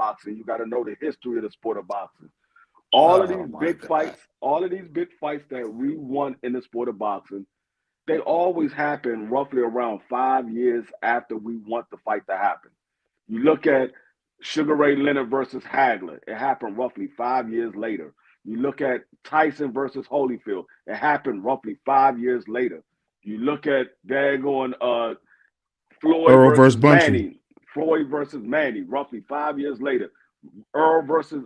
boxing, you got to know the history of the sport of boxing. All of Oh these my big God. fights, all of these big fights that we won in the sport of boxing, they always happen roughly around 5 years after we want the fight to happen. You look at Sugar Ray Leonard versus Hagler, it happened roughly 5 years later. You look at Tyson versus Holyfield, it happened roughly 5 years later. You look at daggone Floyd Earl versus versus Bunchy. Manny, Floyd versus Manny, roughly 5 years later. Earl versus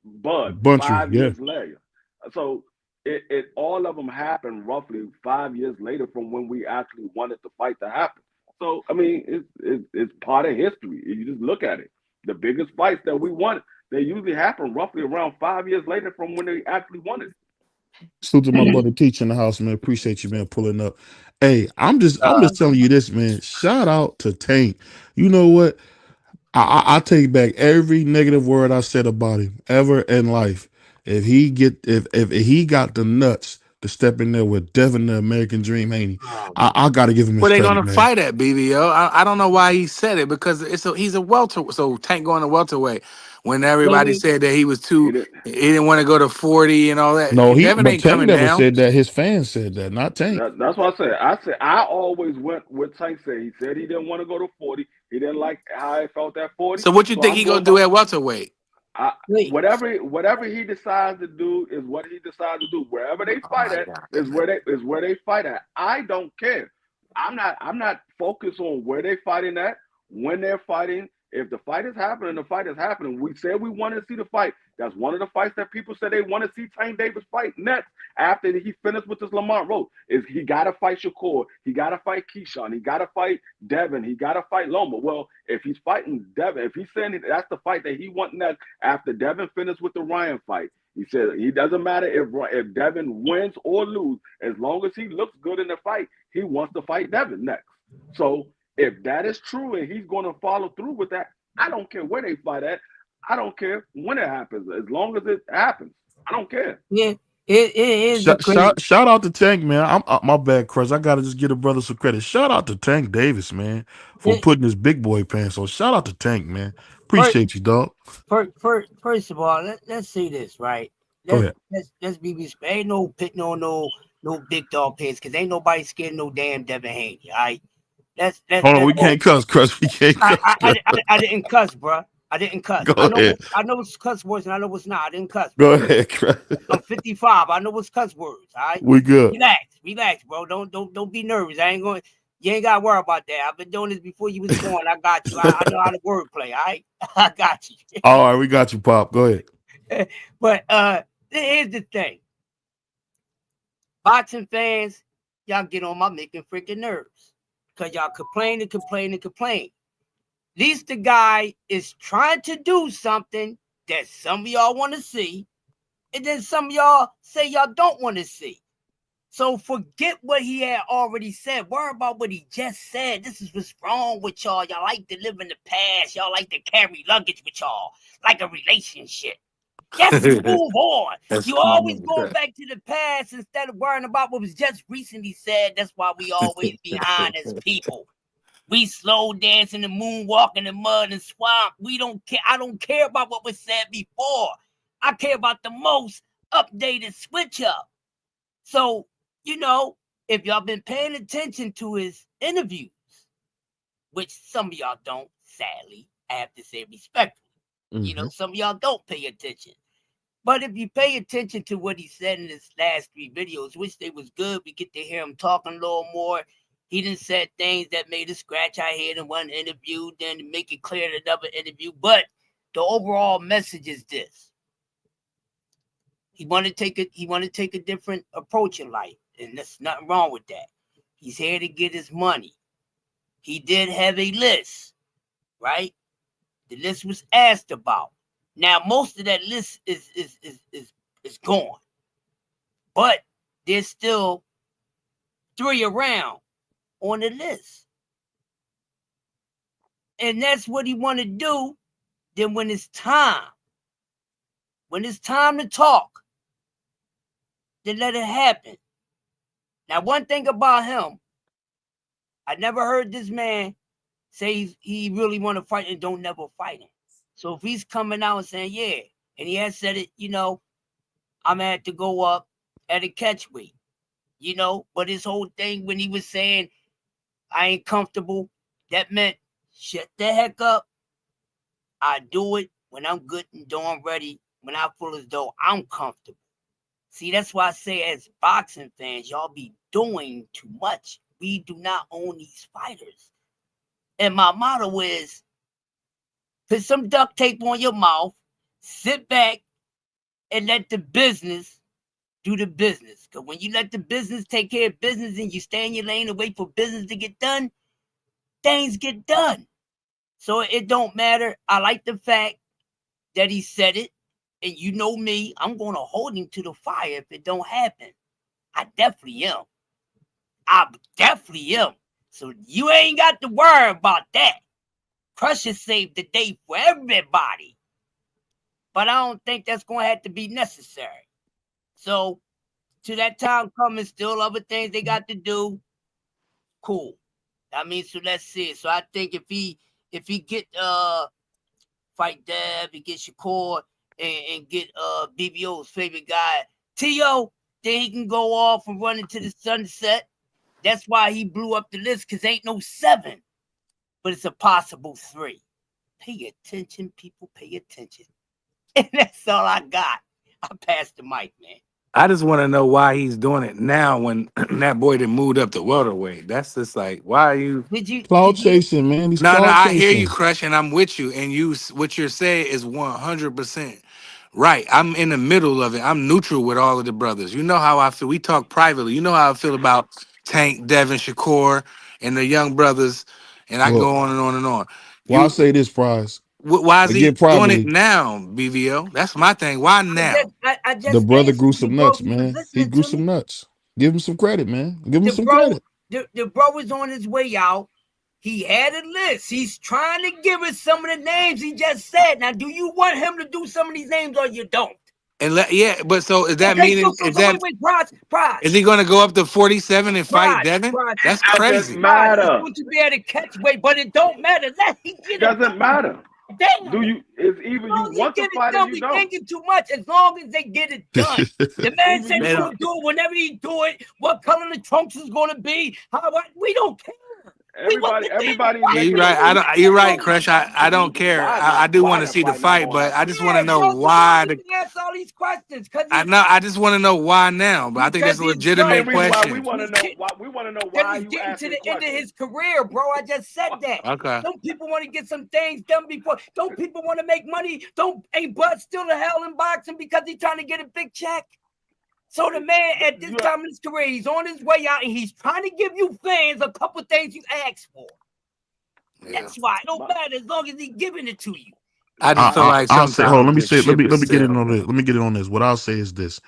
Bud, Bunchy, five yeah. years later. So it all of them happened roughly 5 years later from when we actually wanted the fight to happen. So I mean, it's part of history. You just look at it. The biggest fights that we won, they usually happen roughly around 5 years later from when they actually wanted it. Salute to my brother Teach in the house, man. Appreciate you, man, pulling up. Hey, I'm just telling you this, man. Shout out to Tank. You know what? I take back every negative word I said about him ever in life. If he got the nuts to step in there with Devin the American Dream Haney, I got to give him his Where they credit, gonna man. fight at, BBO? I don't know why he said it because he's a welter. So Tank going to welterweight. When everybody said that he was He too, did. he didn't want to go to 40 and all that. No, Devin but ain't Tank coming never down. said that. His fans said that, not Tank. That's what I said. I always went with Tank said. He said he didn't want to go to 40. He didn't like how I felt at 40. So what you So think I'm he gonna going do by at welterweight? whatever he decides to do is what he decides to do. Wherever they Oh fight my at God. is where they fight at. I don't care. I'm not focused on where they fighting at, when they're fighting. If the fight is happening, the fight is happening. We said we want to see the fight. That's one of the fights that people said they want to see Tank Davis fight next after he finished with this Lamont Road. Is he got to fight Shakur? He got to fight Keyshawn. He got to fight Devin. He got to fight Loma. Well, if he's fighting Devin, if he's saying that's the fight that he wants next after Devin finished with the Ryan fight, he said he doesn't matter if Devin wins or lose, as long as he looks good in the fight, he wants to fight Devin next. So if that is true and he's going to follow through with that, I don't care where they fight at. I don't care when it happens, as long as it happens. I don't care. Shout out to Tank, man. My bad, Crush. I gotta just give a brother some credit. Shout out to Tank Davis, man, for putting his big boy pants on. Shout out to Tank, man. Appreciate you, dog. First of all, let's say this, right? Go ahead. Let's be respect. Ain't no pit no big dog pants because ain't nobody scared of no damn Devin Haney. All right, Hold on, let's we can't cuss, Crush. We can't cuss. I didn't cuss, bro. I didn't cuss. Go ahead. I know it's cuss words and I know what's not. I didn't cuss, Go bro. ahead, Crush. I'm 55. I know what's cuss words. All right, We good. relax, bro. Don't be nervous. I ain't going. You ain't got to worry about that. I've been doing this before you was born. I got you. I know how to wordplay. All right, I got you. All right, we got you, Pop. Go ahead. But here's the thing. Boxing fans, y'all get on my making freaking nerves. Because y'all complain and complain and complain. At least the guy is trying to do something that some of y'all want to see. And then some of y'all say y'all don't want to see. So forget what he had already said. Worry about what he just said. This is what's wrong with y'all. Y'all like to live in the past. Y'all like to carry luggage with y'all. Like a relationship. Just move on. That's You always going back to the past instead of worrying about what was just recently said. That's why we always behind as people. We slow dance in the moonwalk in the mud and swamp. We don't care. I don't care about what was said before. I care about the most updated switch up. So, if y'all been paying attention to his interviews, which some of y'all don't, sadly, I have to say respectfully. Some of y'all don't pay attention. But if you pay attention to what he said in his last 3 videos, which they was good, we get to hear him talking a little more. He done said things that made us scratch our head in one interview, then make it clear in another interview. But the overall message is this. He want to take a different approach in life, and there's nothing wrong with that. He's here to get his money. He did have a list, right? The list was asked about. Now most of that list is gone, but there's still 3 around on the list, and that's what he want to do. Then when it's time to talk, then let it happen. Now, one thing about him, I never heard this man say he really want to fight and don't never fight him. So if he's coming out and saying, yeah, and he has said it, I'm gonna have to go up at a catch weight, but his whole thing when he was saying I ain't comfortable, that meant shut the heck up. I do it when I'm good and darn ready, when I feel as though I'm comfortable. See, that's why I say as boxing fans, y'all be doing too much. We do not own these fighters. And my motto is put some duct tape on your mouth, sit back, and let the business do the business. Because when you let the business take care of business and you stay in your lane and wait for business to get done, things get done. So it don't matter. I like the fact that he said it. And you know me, I'm going to hold him to the fire if it don't happen. I definitely am. I definitely am. So you ain't got to worry about that. Crusher saved the day for everybody. But I don't think that's going to have to be necessary. So to that time coming, still other things they got to do. Cool. I mean, so let's see. So I think if he get fight Dev, he get Shakur and get BBO's favorite guy, T.O., then he can go off and run into the sunset. That's why he blew up the list, because ain't no 7. But it's a possible 3. Pay attention, people, pay attention. And that's all I got. I passed the mic, man. I just want to know why he's doing it now when that boy done moved up to welterweight. That's just like, why are you? Cloud Did you chasing, man. He's No, no, cloud I hear you, chasing. Crush, and I'm with you. And what you're saying is 100% right. I'm in the middle of it. I'm neutral with all of the brothers. You know how I feel. We talk privately. You know how I feel about Tank, Devin, Shakur, and the young brothers. And I can Well, go on and on and on. well, I You, say this, Prize. why is Again, he doing it privately, now, BVO? That's my thing. Why now? I the just brother answered grew you, some bro. nuts, You was man. He listening grew to some me. nuts. Give him some credit, man. Give him The some bro, credit. the bro is on his way out. He had a list. He's trying to give us some of the names he just said. Now, do you want him to do some of these names or you don't? And yeah, but so is that Okay, meaning wait, Prize, is he going to go up to 47 and fight Prize, Devin? Prize, That's Doesn't crazy. Prize. He's matter. going to be able to catch weight, but it don't matter. Let he get it Doesn't done. matter. Damn. Do you? It's As either you long as he want to get it fight or done, you we don't. thinking too much. As long as they get it done. The man Either said you he's They want. going to do it whenever he do it. What color the trunks is going to be. We don't care. We want the damn Everybody Yeah, fight. you're making right. a. I don't. You're right, Crush. I don't care. Why I not? do Why want to that see the fight not fight, gonna but I happen? just want to Yeah, know bro. So you why. don't even answer all these questions I know. I just want to know why now. But I think that's a he's Same legitimate done, reason bro. why we question. want to He's know. getting Why we want to know because why he's you getting to asking the end of questions. his career, bro. I just said that. Okay. Some people want to get some things done before. Don't people want to make money? Don't ain't Bud still the hell in boxing because he's trying to get a big check? So the man at this You time in his career, he's on his way out and he's trying to give you fans a couple things you asked for. Yeah. That's why it don't matter as long as he's giving it to you. I just feel like I'll say, hold on. sometimes Let me the say, let ship me is get in sailed, on this. bro. Let me get in on this. What I'll say is this: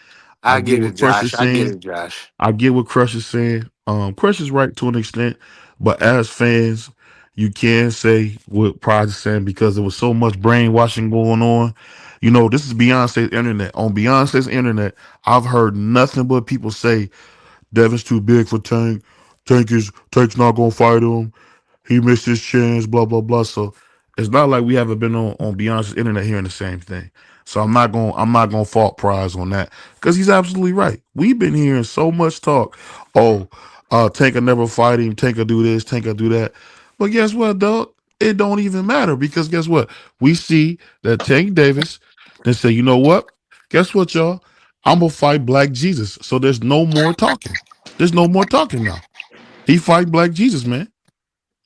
I I get get it, what Crush is Josh. I get saying. it, Josh. I get what Crush is saying. Crush is right to an extent, but as fans, you can say what Pride is saying because there was so much brainwashing going on. You know, this is Beyonce's internet. On Beyonce's internet, I've heard nothing but people say Devin's too big for Tank. Tank's not gonna fight him. He missed his chance, blah blah blah. So it's not like we haven't been on Beyonce's internet hearing the same thing. So I'm not gonna fault Prize on that because he's absolutely right. We've been hearing so much talk. Oh, Tank will never fight him. Tank will do this. Tank will do that. But guess what, dog? It don't even matter because guess what? We see that Tank Davis then say, you know what? Guess what, y'all? I'm gonna fight Black Jesus. So there's no more talking. There's no more talking now. He fight Black Jesus, man.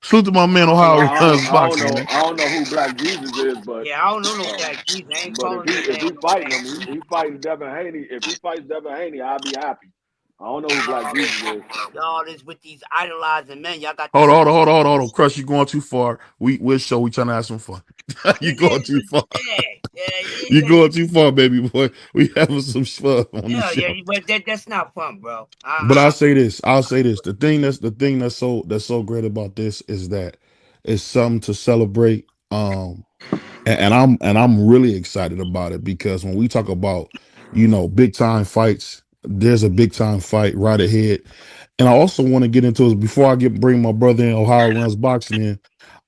Salute to my man I don't know. Ohio runs I don't boxing, know. man. I don't know who Black Jesus is, Yeah, I don't know no uh, Black Jesus. I ain't but calling the if man he no fighting Black him, Jesus. he fighting Devin Haney. If he fights Devin Haney, I'll be happy. I don't know who Black Jesus is. Y'all this with these idolizing men. Y'all got Hold this. on, hold on. Crush, you going too far. We show we trying to have some fun. You going too far. You going too far, baby boy. We having some fun on this show. But that's not fun, bro. But I'll say this. I'll say this. The thing that's so great about this is that it's something to celebrate. And I'm really excited about it because when we talk about, big time fights, there's a big time fight right ahead. And I also want to get into it before I bring my brother in Ohio runs boxing in.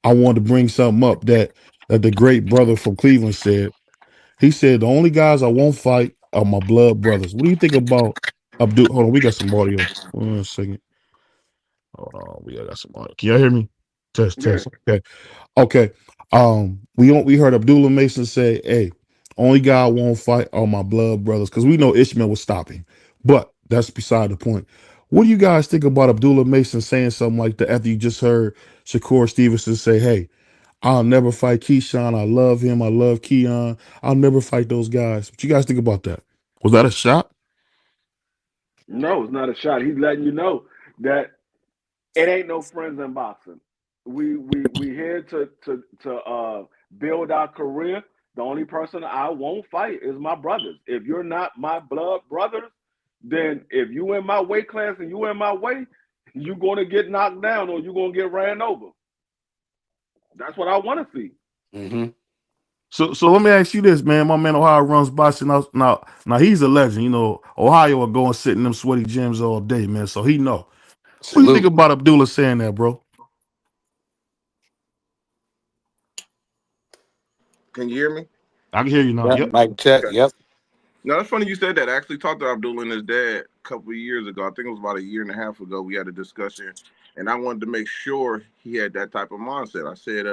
I wanted to bring something up that that the great brother from Cleveland said. He said the only guys I won't fight are my blood brothers. What do you think about Abdul? Hold on, we got some audio. 1 second. Hold on, we got some audio. Can y'all hear me? Test, Yeah. test. Okay, okay. We heard Abdullah Mason say, "Hey, only guy I won't fight are my blood brothers," because we know Ishmael was stopping. But that's beside the point. What do you guys think about Abdullah Mason saying something like that after you just heard Shakur Stevenson say, "Hey, I'll never fight Keyshawn. I love him. I love Keon. I'll never fight those guys." What you guys think about that? Was that a shot? No, it's not a shot. He's letting you know that it ain't no friends in boxing. We here to build our career. The only person I won't fight is my brothers. If you're not my blood brothers, then if you in my weight class and you in my way, you're gonna get knocked down or you're gonna get ran over. That's what I want to see. Mm-hmm. So let me ask you this, man. My man Ohio runs boxing now he's a legend. You know, Ohio will go and sit in them sweaty gyms all day, man. So he know. What do you think Salute. about Abdullah saying that, bro? Can you hear me? I can hear you now. Yep. Yep. Mike check. Okay. Yep. No, that's funny you said that. I actually talked to Abdullah and his dad a couple of years ago. I think it was about a year and a half ago. We had a discussion, and I wanted to make sure he had that type of mindset. I said,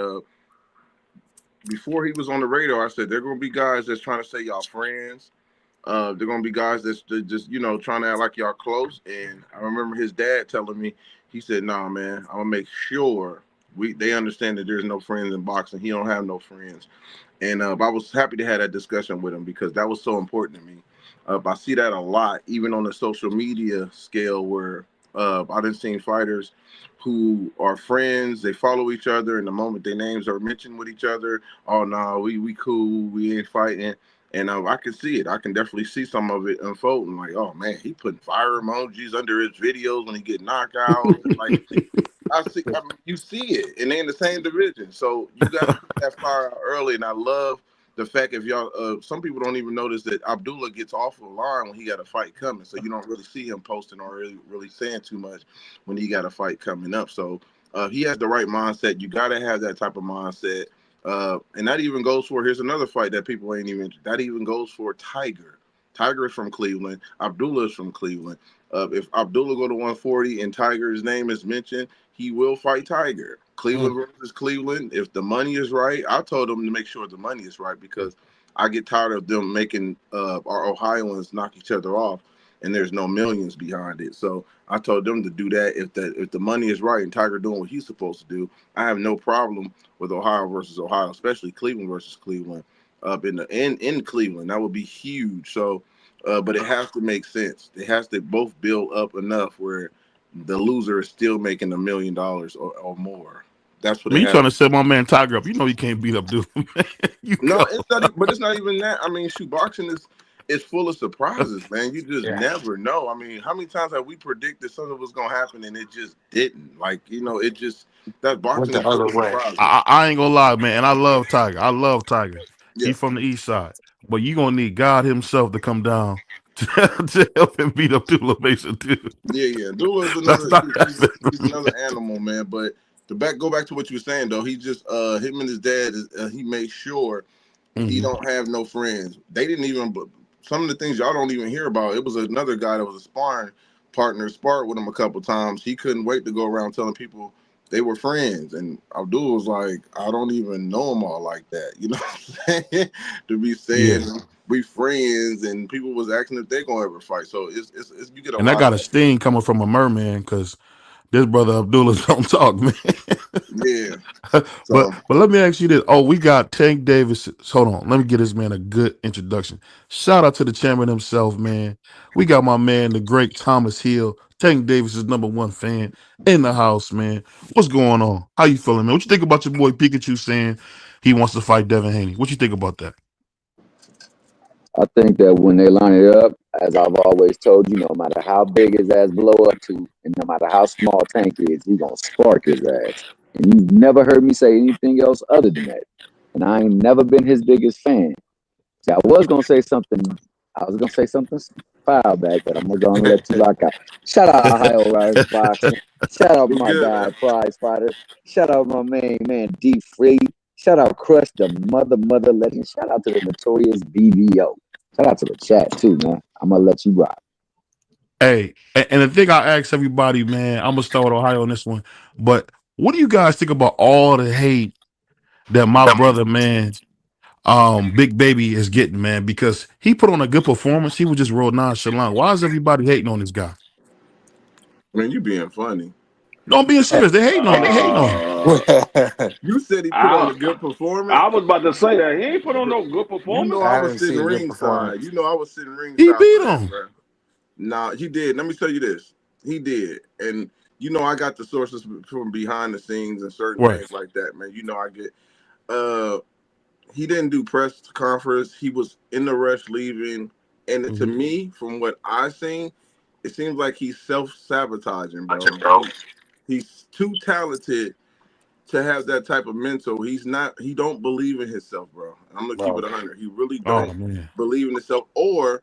before he was on the radar, I said, there are going to be guys that's trying to say y'all friends. They're going to be guys that's just, trying to act like y'all close. And I remember his dad telling me, he said, nah, man, I'm going to make sure they understand that there's no friends in boxing. He don't have no friends. And I was happy to have that discussion with him because that was so important to me. I see that a lot, even on the social media scale, where I done seen fighters who are friends, they follow each other, and the moment their names are mentioned with each other, oh no, we cool, we ain't fighting. And I can see it. I can definitely see some of it unfolding. Like, oh man, he putting fire emojis under his videos when he get knocked out. Like, I mean, you see it, and they in the same division. So you got to put that fire out early. And I love the fact if y'all, some people don't even notice that Abdullah gets off the line when he got a fight coming. So you don't really see him posting or really saying too much when he got a fight coming up. So he has the right mindset. You got to have that type of mindset. And that even goes for, here's another fight that people ain't even, that even goes for Tiger. Tiger is from Cleveland. Abdullah is from Cleveland. If Abdullah go to 140 and Tiger's name is mentioned, he will fight Tiger. Mm. Cleveland versus Cleveland. If the money is right, I told them to make sure the money is right because I get tired of them making our Ohioans knock each other off, and there's no millions behind it. So I told them to do that. If the money is right and Tiger doing what he's supposed to do, I have no problem with Ohio versus Ohio, especially Cleveland versus Cleveland. Up in Cleveland, that would be huge. So, but it has to make sense. It has to both build up enough where the loser is still making $1 million or more. That's what Man, it you has. trying to set my man Tiger up? You know he can't beat Abdullah, man. You No, go. it's not. But it's not even that. I mean, shoot, boxing is full of surprises, man. You just Yeah. never know. I mean, how many times have we predicted something was gonna happen and it just didn't? Like, it just that Went boxing the is full other of way. surprises. I ain't gonna lie, man. And I love Tiger. I love Tiger. Yeah, He from the east side. But you gonna need God himself to come down to, to help him beat Abdullah Mason too. yeah. Dula is That's another. not He's another animal, man. But to go back to what you were saying though, he just him and his dad he made sure he hmm don't have no friends. They didn't even. Some of the things y'all don't even hear about. It was another guy that was a sparring partner, sparred with him a couple times. He couldn't wait to go around telling people they were friends. And Abdul was like, I don't even know them all like that. You know what I'm saying? To be saying Yeah. we friends, and people was asking if they gonna ever fight. So it's you get a And I lot of got a that. sting coming from a merman because this brother Abdullah don't talk, man. Yeah. but So let me ask you this. Oh, we got Tank Davis. Hold on. Let me get this man a good introduction. Shout out to the chairman himself, man. We got my man, the great Thomas Hill. Tank Davis is #1 fan in the house, man. What's going on? How you feeling, man? What you think about your boy Pikachu saying he wants to fight Devin Haney? What you think about that? I think that when they line it up, as I've always told you, no matter how big his ass blow up to, and no matter how small Tank is, he gonna spark his ass. And you've never heard me say anything else other than that. And I ain't never been his biggest fan. See, I was gonna say something. I was gonna say something foul back, but I'm gonna let you rock out. Shout out Ohio Rise Boxing. Shout out what's my good, guy man? Prize Fighter. Shout out my main man D Free. Shout out Crush, the mother legend. Shout out to the notorious BBO. Shout out to the chat too, man. I'm gonna let you rock. Hey, and the thing I ask everybody, man, I'm gonna start with Ohio on this one. But what do you guys think about all the hate that my brother, man, Big Baby is getting, man? Because he put on a good performance. He was just real nonchalant. Why is everybody hating on this guy? Man, you being funny. No, I'm being serious. They hating on. They hating on him. Uh, You said he put on I a good I performance. was about to say that he ain't put on Bro, no good you know performance. I I was didn't see sitting a good ringside. performance. You know I was sitting He ringside for beat that, him. bro. Nah, he did. Let me tell you this. He did. And you know I got the sources from behind the scenes and certain Right. things like that, man. You know I get uh he didn't do press conference. He was in the rush leaving. And to Mhm. me, from what I seen, it seems like he's self-sabotaging, bro. Bro. He's too talented to have that type of mental. He's not. He don't believe in himself, bro. I'm gonna keep it Bro. 100. He really Oh don't man. believe in himself, or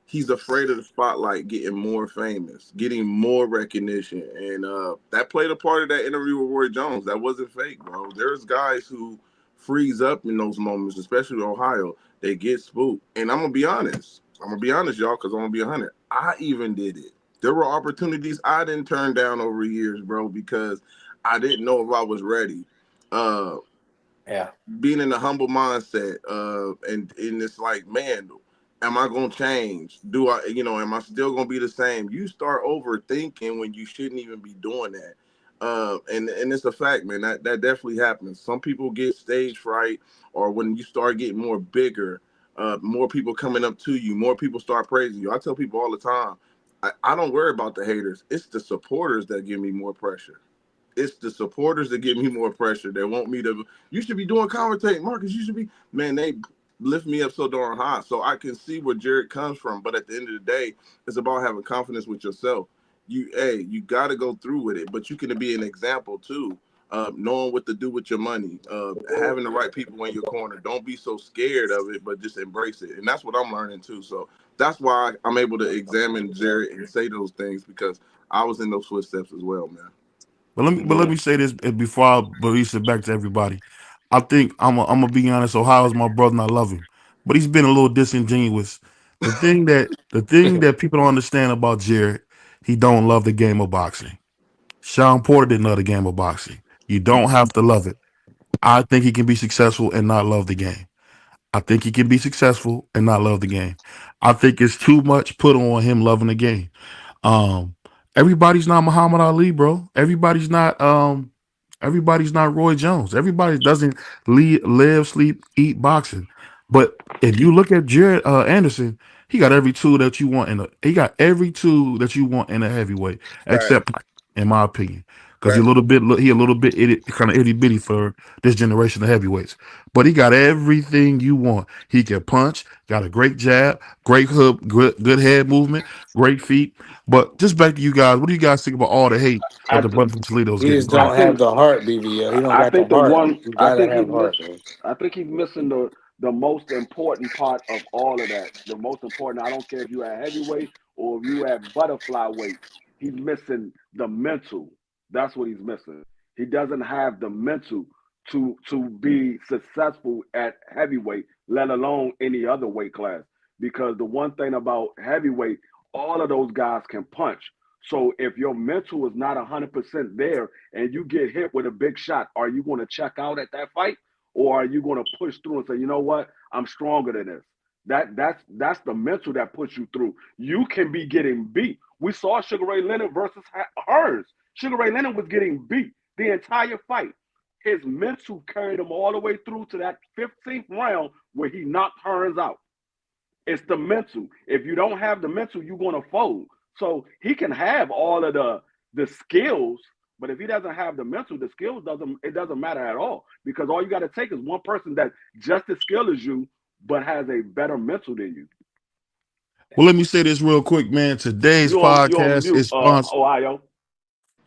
he's afraid of the spotlight, getting more famous, getting more recognition, and that played a part of that interview with Roy Jones. That wasn't fake, bro. There's guys who freeze up in those moments, especially in Ohio. They get spooked, and I'm gonna be honest. I'm gonna be honest, y'all, because I'm gonna be 100. I even did it. There were opportunities I didn't turn down over years, bro, because I didn't know if I was ready. Uh, Yeah. being in a humble mindset, and it's like, man, am I gonna change? Do I, am I still gonna be the same? You start overthinking when you shouldn't even be doing that. And it's a fact, man. That definitely happens. Some people get stage fright, or when you start getting more bigger, more people coming up to you, more people start praising you. I tell people all the time, I don't worry about the haters. It's the supporters that give me more pressure. It's the supporters that give me more pressure. They want me to. You should be doing commentating, Marcus. You should be. Man, they lift me up so darn high, so I can see where Jared comes from. But at the end of the day, it's about having confidence with yourself. You got to go through with it, but you can be an example too. Knowing what to do with your money, having the right people in your corner. Don't be so scared of it, but just embrace it. And that's what I'm learning too. So that's why I'm able to examine Jared and say those things, because I was in those footsteps as well, man. But let me say this before I release it back to everybody. I think I'm gonna be honest. Ohio's my brother, and I love him, but he's been a little disingenuous. The thing that people don't understand about Jared, he don't love the game of boxing. Sean Porter didn't love the game of boxing. You don't have to love it. I think he can be successful and not love the game. I think he can be successful and not love the game. I think it's too much put on him loving the game. Um, everybody's not Muhammad Ali, bro. Everybody's not Roy Jones. Everybody doesn't live, sleep, eat boxing. But if you look at Jared Anderson, he got every tool that you want in a heavyweight, Fact, except in my opinion. Because fact. he a little bit kind of itty bitty for this generation of heavyweights. But he got everything you want. He can punch, got a great jab, great hook, good head movement, great feet. But just back to you guys, what do you guys think about all the hate that I the brother from Toledo is He getting? just Go I ahead. don't have think the heart, BBL. He don't I got the think the heart. one You I gotta think have heart, man. I think he's missing the most important part of all of that. The most important. I don't care if you at heavyweight or if you at butterfly weight. He's missing the mental. That's what he's missing. He doesn't have the mental to be successful at heavyweight, let alone any other weight class. Because the one thing about heavyweight, all of those guys can punch. So if your mental is not 100% there and you get hit with a big shot, are you going to check out at that fight, or are you going to push through and say, you know what, I'm stronger than this? That's the mental that puts you through. You can be getting beat. We saw Sugar Ray Leonard versus Hearns. Sugar Ray Leonard was getting beat the entire fight. His mental carried him all the way through to that 15th round where he knocked Hearns out. It's the mental. If you don't have the mental, you're gonna fold. So he can have all of the skills, but if he doesn't have the mental, the skills doesn't matter at all. Because all you got to take is one person that just as skilled as you, but has a better mental than you. Well, let me say this real quick, man. Today's You on podcast mute, is sponsored. Ohio.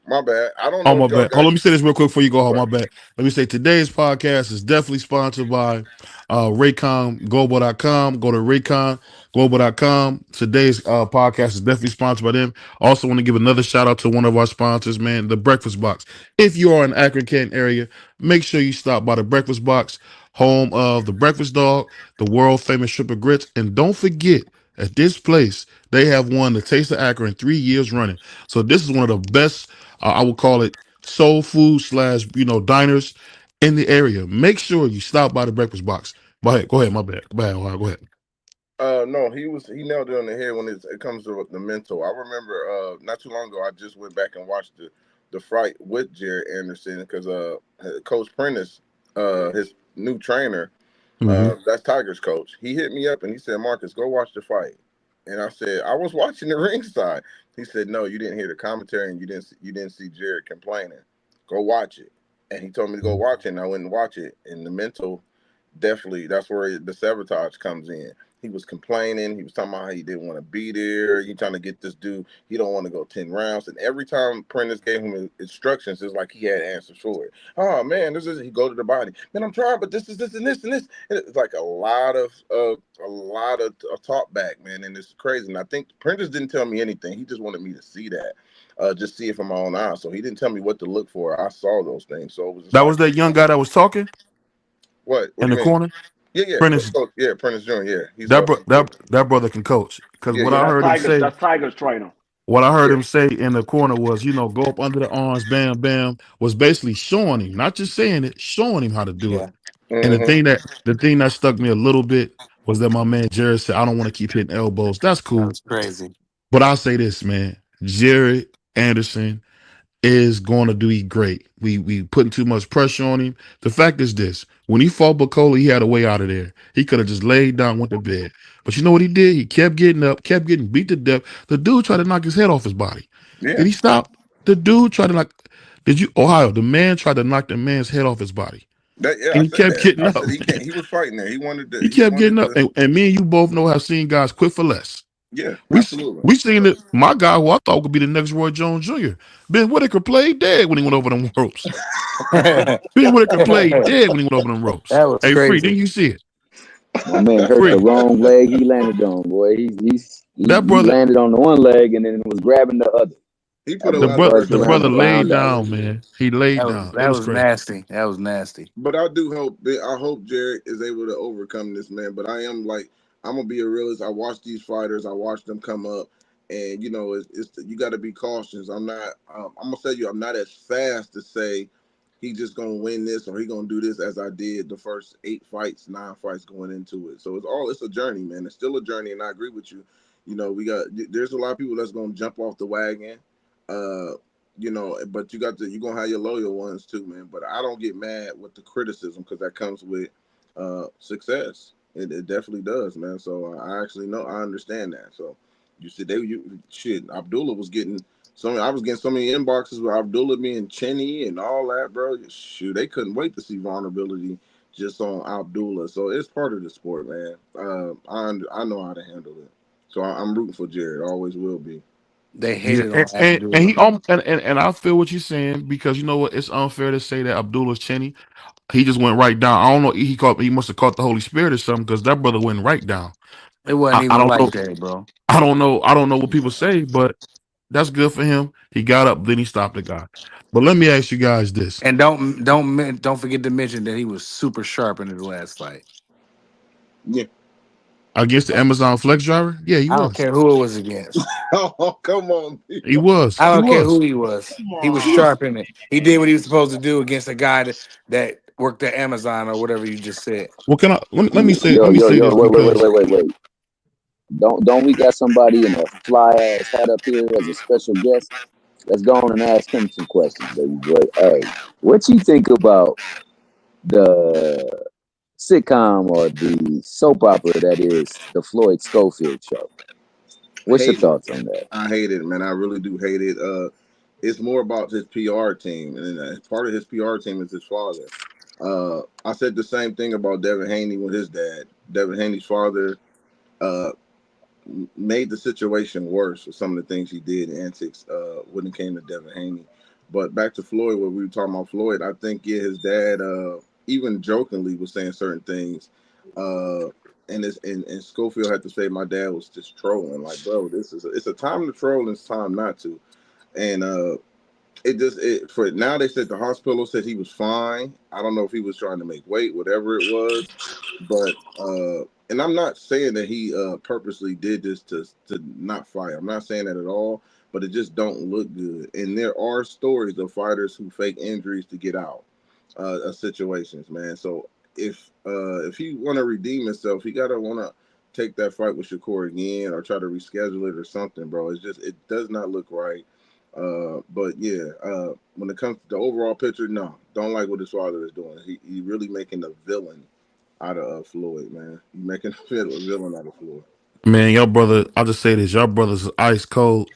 My bad. I don't Oh, know my if y'all bad. Oh, got let me say this real quick before you go home. right. My bad. Let me say today's podcast is definitely sponsored by RayconGlobal.com. Go to RayconGlobal.com. Today's podcast is definitely sponsored by them. Also want to give another shout out to one of our sponsors, man, the Breakfast Box. If you are in the Akron Canton area, make sure you stop by the Breakfast Box, home of the Breakfast Dog, the world famous Triple Grits. And don't forget, at this place, they have won the Taste of Akron 3 years running. So this is one of the best, I would call it soul food slash diners in the area. Make sure you stop by the Breakfast Box. Go ahead, my bad. Go ahead. No, he nailed it on the head when it comes to the mental. I remember not too long ago I just went back and watched the fight with Jared Anderson because Coach Prentice, his new trainer, Hmm. that's Tiger's coach. He hit me up and he said, Marcus, go watch the fight. And I said, I was watching the ringside. He said, no, you didn't hear the commentary and you didn't see Jared complaining. Go watch it. And he told me to go watch it, and I went and watch it. And the mental, definitely, that's where the sabotage comes in. He was complaining. He was talking about how he didn't want to be there. He trying to get this dude. He don't want to go 10 rounds. And every time Prentice gave him instructions, it's like he had answers for it. Oh man, this is he go to the body. Man, I'm trying, but this is this and this and this. And it's like a lot of talk back, man. And it's crazy. And I think Prentice didn't tell me anything. He just wanted me to see that. Just see it from my own eyes. So he didn't tell me what to look for. I saw those things. So it was just That like, was that young guy that was talking what? What in do the you mean? corner. Yeah, yeah, Prentice, Yeah, Prentice Jr. Yeah, he's that a bro, that brother can coach. Because yeah, what yeah, I That's heard him Tigers. say, That's Tigers trainer. yeah. in the corner was, go up under the arms, bam, bam, was basically showing him, not just saying it, showing him how to do it. Yeah, And Mm-hmm. the thing that stuck me a little bit was that my man Jared said, I don't want to keep hitting elbows. That's that cool. was crazy. But I'll say this, man. Jared Anderson is going to do great. We putting too much pressure on him. The fact is this: when he fought Bacola, he had a way out of there. He could have just laid down, went to bed. But you know what he did? He kept getting up, kept getting beat to death. The dude tried to knock his head off his body. Yeah, Did he stop? The dude tried to knock. Did you Ohio? The man tried to knock the man's head off his body, yeah. and I he said kept that. getting I up. said he can't. He was fighting there. He wanted to. He He kept getting wanted up, to. and me and you both know have seen guys quit for less. Yeah, We absolutely. we seen it. My guy, who I thought could be the next Roy Jones Jr., Ben Whitaker, played dead when he went over them ropes. that Ben Whitaker played dead when he went over them ropes. was Hey, Free, crazy. didn't you see it? My man hurt the Free. wrong leg he landed on, boy. That He brother, landed on the one leg and then was grabbing the other. He put That a the boy lot of brother, started the pressure on throwing brother him, but laid around out. down, man. He laid down. It That was was crazy. nasty. That was nasty. I do hope. I hope Jared is able to overcome this, man. But I am like, I'm gonna be a realist. I watch these fighters. I watch them come up, and it's you got to be cautious. I'm not. I'm gonna tell you, I'm not as fast to say he just gonna win this or he gonna do this as I did the first 8 fights, 9 fights going into it. So it's a journey, man. It's still a journey, and I agree with you. There's a lot of people that's gonna jump off the wagon. Uh, but you're gonna have your loyal ones too, man. But I don't get mad with the criticism because that comes with success. It definitely does, man. So I actually know I understand that. So you said shit. Abdullah was getting I was getting so many inboxes with Abdullah being chinny and all that, bro. Shoot, they couldn't wait to see vulnerability just on Abdullah. So it's part of the sport, man. I know how to handle it. So I'm rooting for Jared. Always will be. They Yeah, hated on and he Abdullah. and I feel what you're saying because you know what? It's unfair to say that Abdullah's chinny. He just went right down. I don't know. He must have caught the Holy Spirit or something because that brother went right down. It wasn't I even don't like know. that, bro. I don't know what people say, but that's good for him. He got up, then he stopped the guy. But let me ask you guys this: And don't forget to mention that he was super sharp in his last fight. Yeah. against the Amazon Flex driver, yeah, he I don't was. care who it was against. Oh, come on, He people. was. I He don't care was. who he was. Come He was on. sharp in it. He did what he was supposed to do against a guy that worked at Amazon or whatever you just said. Well, can I let Yo, me yo, say yo, this because wait. Don't we got somebody in a fly ass hat up here as a special guest? Let's go on and ask him some questions, baby boy. Hey, what you think about the sitcom or the soap opera that is the Floyd Schofield show? What's your Hate it. thoughts on that? I hate it, man. I really do hate it. It's more about his PR team, and part of his PR team is his father. I said the same thing about Devin Haney with his dad. Devin Haney's father uh, made the situation worse with some of the things he did, antics when it came to Devin Haney. But back to Floyd, what we were talking about Floyd, I think yeah, his dad even jokingly was saying certain things. Uh and Schofield had to say my dad was just trolling. Like, bro, it's a time to troll and it's time not to. And it for now they said the hospital said he was fine. I don't know if he was trying to make weight, whatever it was. But and I'm not saying that he purposely did this to not fight. I'm not saying that at all, but it just don't look good. And there are stories of fighters who fake injuries to get out of situations, man. So if he want to redeem himself, he gotta want to take that fight with Shakur again or try to reschedule it or something, bro. It's just it does not look right. But yeah, when it comes to the overall picture, no, don't like what his father is doing. He really making a villain out of Floyd, man. He making a villain out of Floyd. Man, your brother, I'll just say this, your brother's ice cold.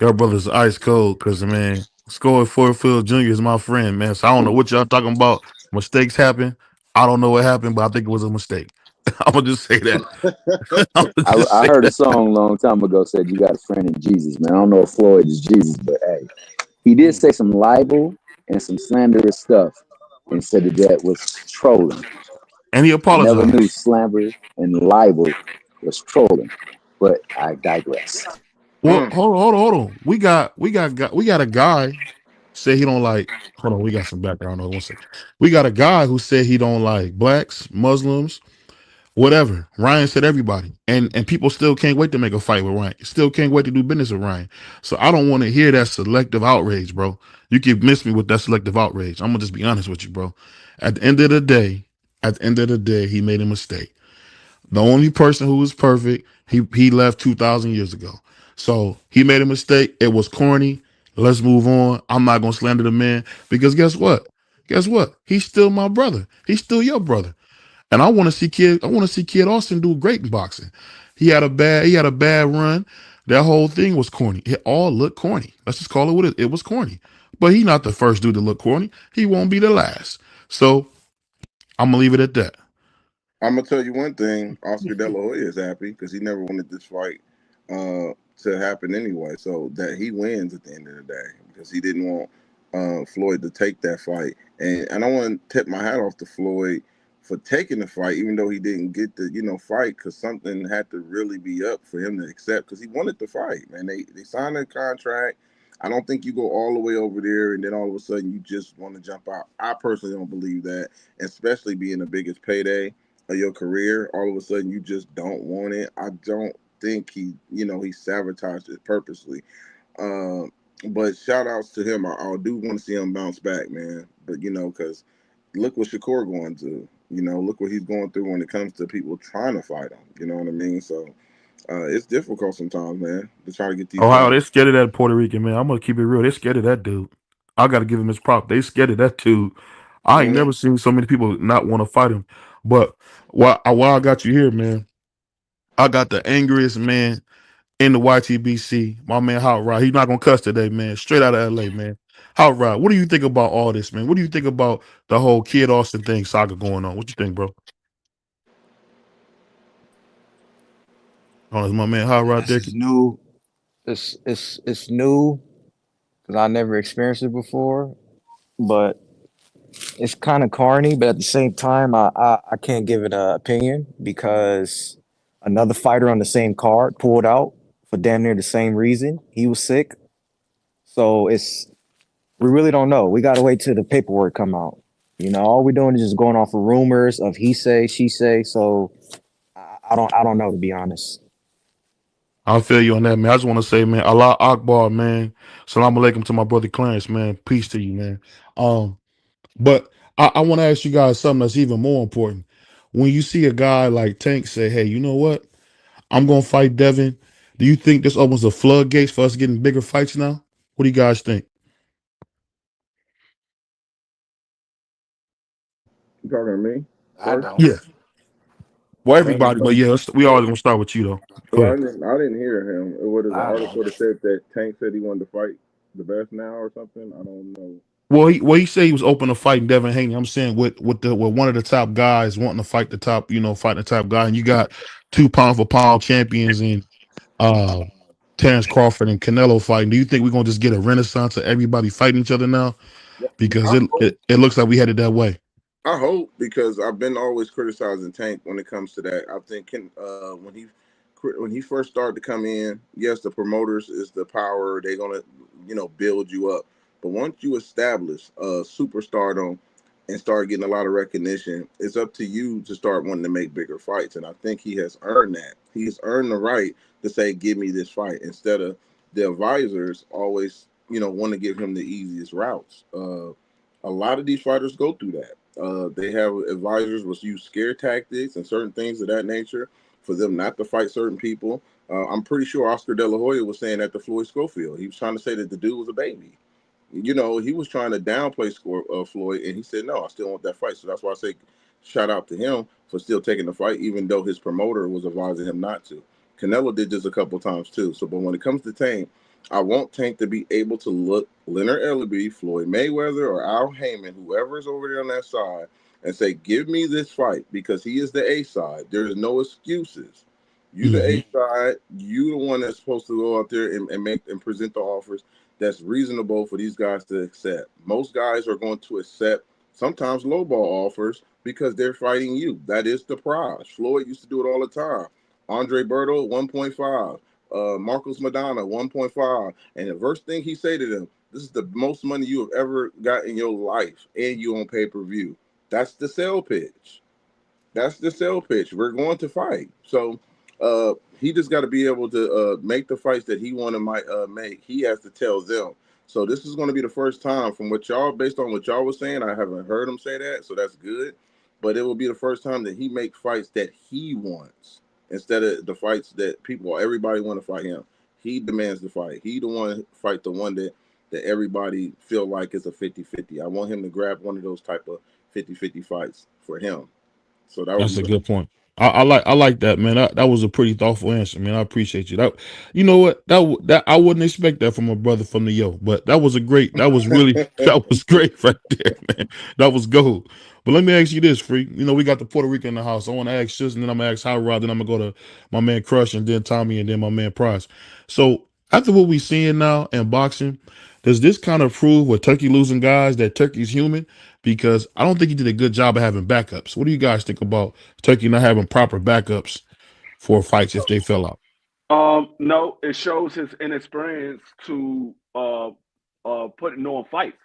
Your brother's ice cold because, man, Score Forfield Jr. is my friend, man. So I don't know what y'all talking about. Mistakes happen. I don't know what happened, but I think it was a mistake. I'm gonna just say that. I'm gonna just I say heard a that. song a long time ago said you got a friend in Jesus, man. I don't know if Floyd is Jesus, but hey, he did say some libel and some slanderous stuff and said that that was trolling. And he I never knew apologized. slander and libel was trolling, but I digress. Well, Mm. hold on. We got a guy say he don't like. Hold on, we got some background. Hold on 1 second. We got a guy who said he don't like blacks, Muslims, whatever. Ryan said everybody, and people still can't wait to make a fight with Ryan. Still can't wait to do business with Ryan. So I don't want to hear that selective outrage, bro. You can miss me with that selective outrage. I'm gonna just be honest with you, bro. At the end of the day, he made a mistake. The only person who was perfect, he left 2,000 years ago. So he made a mistake. It was corny. Let's move on. I'm not gonna slander the man because guess what? Guess what? He's still my brother. He's still your brother. And I want to see Kid. I want to see Kid Austin do great in boxing. He had a bad run. That whole thing was corny. It all looked corny. Let's just call it what it was corny. But he's not the first dude to look corny. He won't be the last. So I'm gonna leave it at that. I'm gonna tell you one thing: Oscar De La Hoya is happy because he never wanted this fight to happen anyway. So that he wins at the end of the day because he didn't want Floyd to take that fight. And I want to tip my hat off to Floyd for taking the fight, even though he didn't get the fight because something had to really be up for him to accept because he wanted the fight. Man, they signed a contract. I don't think you go all the way over there and then all of a sudden you just want to jump out. I personally don't believe that, especially being the biggest payday of your career, all of a sudden you just don't want it. I don't think he sabotaged it purposely. Um, but shout outs to him. I do want to see him bounce back, man. But because look what Shakur going through. Look what he's going through when it comes to people trying to fight him. You know what I mean? So it's difficult sometimes, man, to try to get these Ohio, guys. they scared of that Puerto Rican man. I'm gonna keep it real. They scared of that dude. I gotta give him his prop. They scared of that dude. I ain't Mm-hmm. never seen so many people not want to fight him. But while I got you here, man, I got the angriest man in the YTBC. My man Hot Rod. He's not gonna cuss today, man. Straight out of LA, man. Hot Rod, what do you think about all this, man? What do you think about the whole Kid Austin thing saga going on? What you think, bro? Oh, is my man Hot Rod This there? is new. It's new because I never experienced it before. But it's kind of corny. But at the same time, I can't give it an opinion because another fighter on the same card pulled out for damn near the same reason. He was sick. So we really don't know. We gotta wait till the paperwork come out. All we're doing is just going off of rumors of he say, she say. So I don't know, to be honest. I feel you on that, man. I just want to say, man, Allah Akbar, man. Salam alaikum to my brother Clarence, man. Peace to you, man. Um, but I want to ask you guys something that's even more important. When you see a guy like Tank say, "Hey, you know what? I'm gonna fight Devin." Do you think this opens the floodgates for us getting bigger fights now? What do you guys think? You talking to me I first? don't. Yeah. Well, Uh, everybody, but yeah, we always gonna start with you though. Go yeah, I ahead. didn't. I didn't hear him. What is an I article don't. that said that Tank said he wanted to fight the best now or something? I don't know. Well, he said he was open to fighting Devin Haney. I'm saying with one of the top guys wanting to fight the top, fighting the top guy, and you got two pound for pound champions in Terrence Crawford and Canelo fighting, do you think we're gonna just get a renaissance of everybody fighting each other now? Because I hope. it looks like we headed that way. I hope because I've been always criticizing Tank when it comes to that. I think when he first started to come in, yes, the promoters is the power. They're gonna build you up, but once you establish superstardom and start getting a lot of recognition, it's up to you to start wanting to make bigger fights. And I think he has earned that. He has earned the right to say, "Give me this fight," instead of the advisors always want to give him the easiest routes. A lot of these fighters go through that. They have advisors which use scare tactics and certain things of that nature for them not to fight certain people. I'm pretty sure Oscar De La Hoya was saying that to Floyd Schofield. He was trying to say that the dude was a baby. He was trying to downplay Floyd, and he said, "No, I still want that fight." So that's why I say, shout out to him for still taking the fight, even though his promoter was advising him not to. Canelo did this a couple times too. So, but when it comes to Tank, I want Tank to be able to look Leonard Ellerbe, Floyd Mayweather, or Al Heyman, whoever is over there on that side, and say, "Give me this fight," because he is the A side. There is no excuses. You the Hmm. A side. You the one that's supposed to go out there and make and present the offers that's reasonable for these guys to accept. Most guys are going to accept sometimes lowball offers because they're fighting you. That is the prize. Floyd used to do it all the time. Andre Berto, 1.5. Marcos Madonna, 1.5. And the first thing he say to them, "This is the most money you have ever got in your life, and you on pay-per-view." That's the sell pitch. That's the sell pitch. We're going to fight. So he just got to be able to make the fights that he want to might make. He has to tell them. So this is going to be the first time from what y'all, based on what y'all was saying. I haven't heard him say that, so that's good. But it will be the first time that he make fights that he wants instead of the fights that everybody want to fight him. He demands the fight. He the one fight the one that everybody feel like is a 50-50. I want him to grab one of those type of 50-50 fights for him. So that would That's be a good point. I like that, man. That was a pretty thoughtful answer, man. I appreciate you. That you know what that I wouldn't expect that from a brother from the Yo, but that was a great. That was really that was great right there, man. That was gold. But let me ask you this, Free. We got the Puerto Rican in the house. I want to ask this, and then I'm gonna ask Hot Rod, then I'm gonna go to my man Crush, and then Tommy, and then my man Price. So after what we seeing now in boxing, does this kind of prove with Turkey losing guys that Turkey's human? Because I don't think he did a good job of having backups. What do you guys think about Turkey not having proper backups for fights if they fell out? No, it shows his inexperience to putting on fights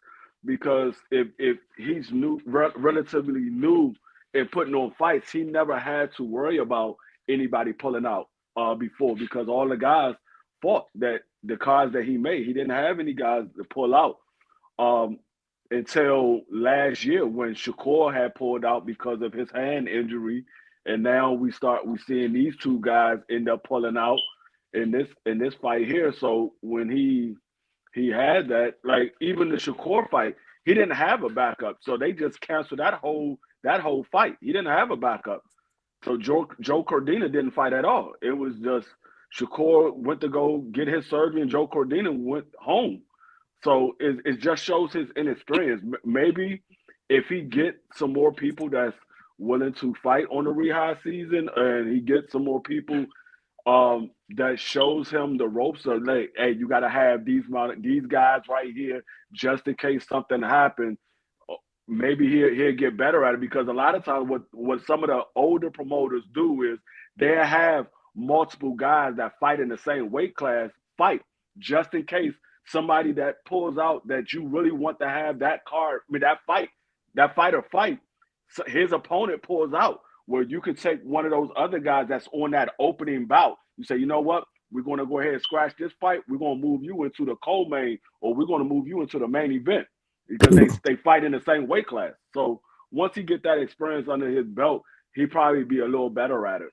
because if he's new, relatively new in putting on fights, he never had to worry about anybody pulling out before because all the guys fought that the cards that he made, he didn't have any guys to pull out um, until last year when Shakur had pulled out because of his hand injury, and now we seeing these two guys end up pulling out in this fight here. So when he had that, like even the Shakur fight, he didn't have a backup, so they just canceled that whole fight. He didn't have a backup, so Joe Cordina didn't fight at all. It was just Shakur went to go get his surgery, and Joe Cordina went home. So it just shows his inexperience. Maybe if he get some more people that's willing to fight on the rehab season, and he gets some more people that shows him the ropes of like, hey, you got to have these guys right here just in case something happens. Maybe he'll get better at it because a lot of times what some of the older promoters do is they have multiple guys that fight in the same weight class fight just in case somebody that pulls out that you really want to have that card, I mean that fighter fight, so his opponent pulls out where you could take one of those other guys that's on that opening bout. You say, you know what? We're going to go ahead and scratch this fight. We're going to move you into the co-main, or we're going to move you into the main event because they fight in the same weight class. So once he get that experience under his belt, he probably be a little better at it.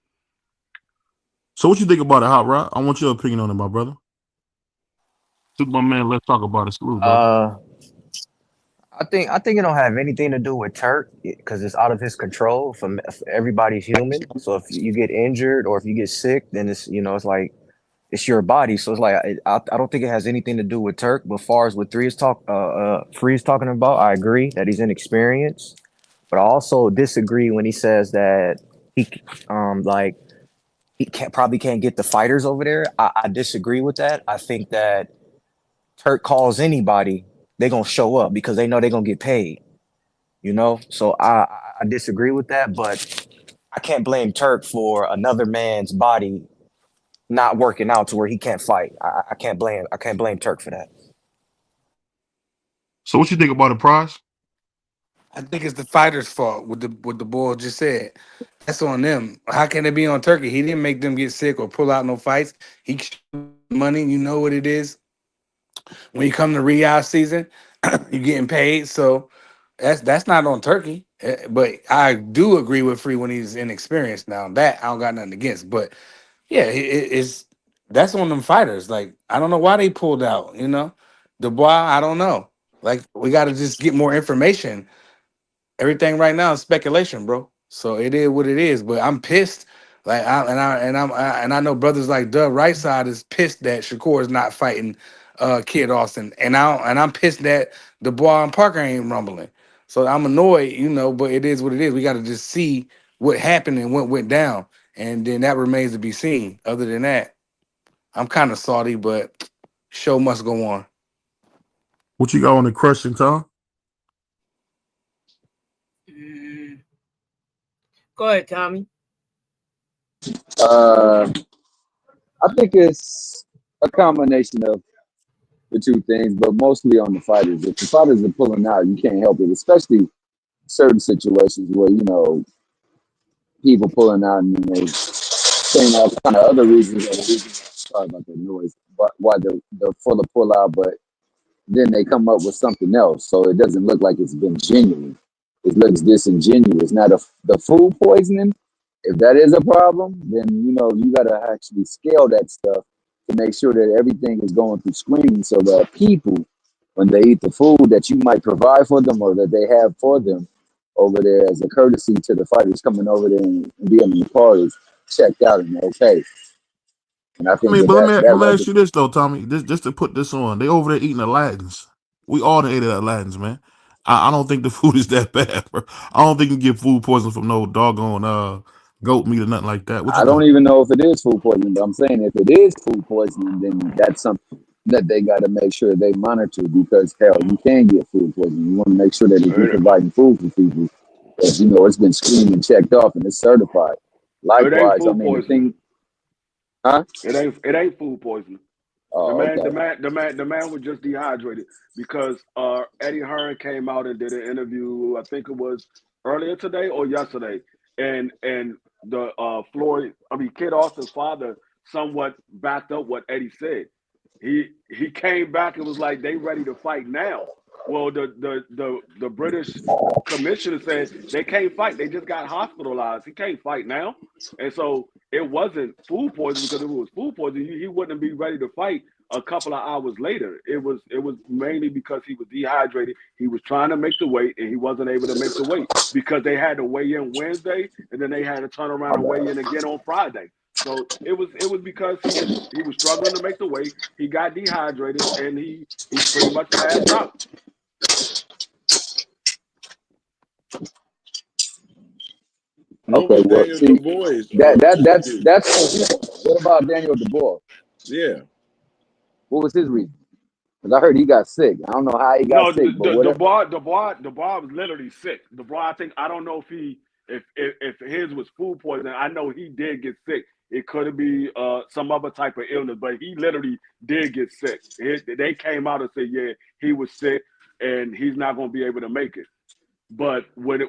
So what you think about it, Hot Rod? I want your opinion on it, my brother. Took my man. Let's talk about it. Salute, brother. Uh, I think it don't have anything to do with Turk because it's out of his control. From everybody's human, so if you get injured or if you get sick, then it's like it's your body. So it's like I don't think it has anything to do with Turk. But far as what Free is talking about, I agree that he's inexperienced. But I also disagree when he says that he like he probably can't get the fighters over there. I disagree with that. I think that Turk calls anybody, they're gonna show up because they know they're gonna get paid. So I disagree with that, but I can't blame Turk for another man's body not working out to where he can't fight. I can't blame Turk for that. So what you think about the prize? I think it's the fighter's fault with the boy just said. That's on them. How can it be on Turkey? He didn't make them get sick or pull out no fights. He money. You know what it is. When you come to Riyadh season, you're getting paid. So that's not on Turkey. But I do agree with Free when he's inexperienced. Now that I don't got nothing against. But yeah, it's that's on them fighters. Like I don't know why they pulled out. Dubois. I don't know. Like we got to just get more information. Everything right now is speculation, bro. So it is what it is. But I'm pissed. Like I know brothers like Dub Right Side is pissed that Shakur is not fighting Kid Austin, and I'm pissed that Dubois and Parker ain't rumbling. So I'm annoyed, but it is what it is. We got to just see what happened and what went down, and then that remains to be seen. Other than that, I'm kind of salty, but show must go on. What you got on the question, Tom? Mm, Go ahead, Tommy. Uh, I think it's a combination of the two things, but mostly on the fighters. If the fighters are pulling out, you can't help it, especially certain situations where people pulling out and then they saying all kind of other reasons. Or the reasons sorry about the noise, but why they're full of pull out, but then they come up with something else, so it doesn't look like it's been genuine. It looks disingenuous. Now, the food poisoning, if that is a problem, then you got to actually scale that stuff to make sure that everything is going through screening, so that people, when they eat the food that you might provide for them or that they have for them over there as a courtesy to the fighters coming over there and being in the car, is checked out and okay. And I I think mean, that but let me that let me right ask there. you this though, Tommy. This just to put this on. They over there eating Aladdin's. We all done ate at Aladdin's, man. I don't think the food is that bad, bro. I don't think you can get food poisoning from no doggone goat meat or nothing like that. What you I don't think? even know if it is food poisoning, but I'm saying if it is food poisoning, then that's something that they got to make sure they monitor, because hell, you can get food poisoning. You want to make sure that if you're It, providing food for people, that it's been screened and checked off and it's certified. it ain't Likewise, I food mean the poisoning. thing, huh? It ain't food poisoning. The Oh, man, the okay. man, the man, the man was just dehydrated because Eddie Hearn came out and did an interview. I think it was earlier today or yesterday, and the Kid Austin's father somewhat backed up what Eddie said. He came back and was like, "They ready to fight now." Well, the British commissioner said they can't fight. They just got hospitalized. He can't fight now, and so it wasn't food poisoning, because if it was food poisoning, he wouldn't be ready to fight a couple of hours later. It was mainly because he was dehydrated. He was trying to make the weight and he wasn't able to make the weight because they had to weigh in Wednesday and then they had to turn around My and weigh bad. in again on Friday. So it was because he was struggling to make the weight. He got dehydrated and he pretty much passed out. What Okay, was well, Daniel see, Dubois' that that's interview? that's for him. What about Daniel DeBoer? Yeah. What was his reason? Because I heard he got sick. I don't know how he got No, sick, but what? the bar was literally sick. The bar, I don't know if if his was food poisoning. I know he did get sick. It could be some other type of illness, but he literally did get sick. They came out and said, yeah, he was sick and he's not going to be able to make it. But with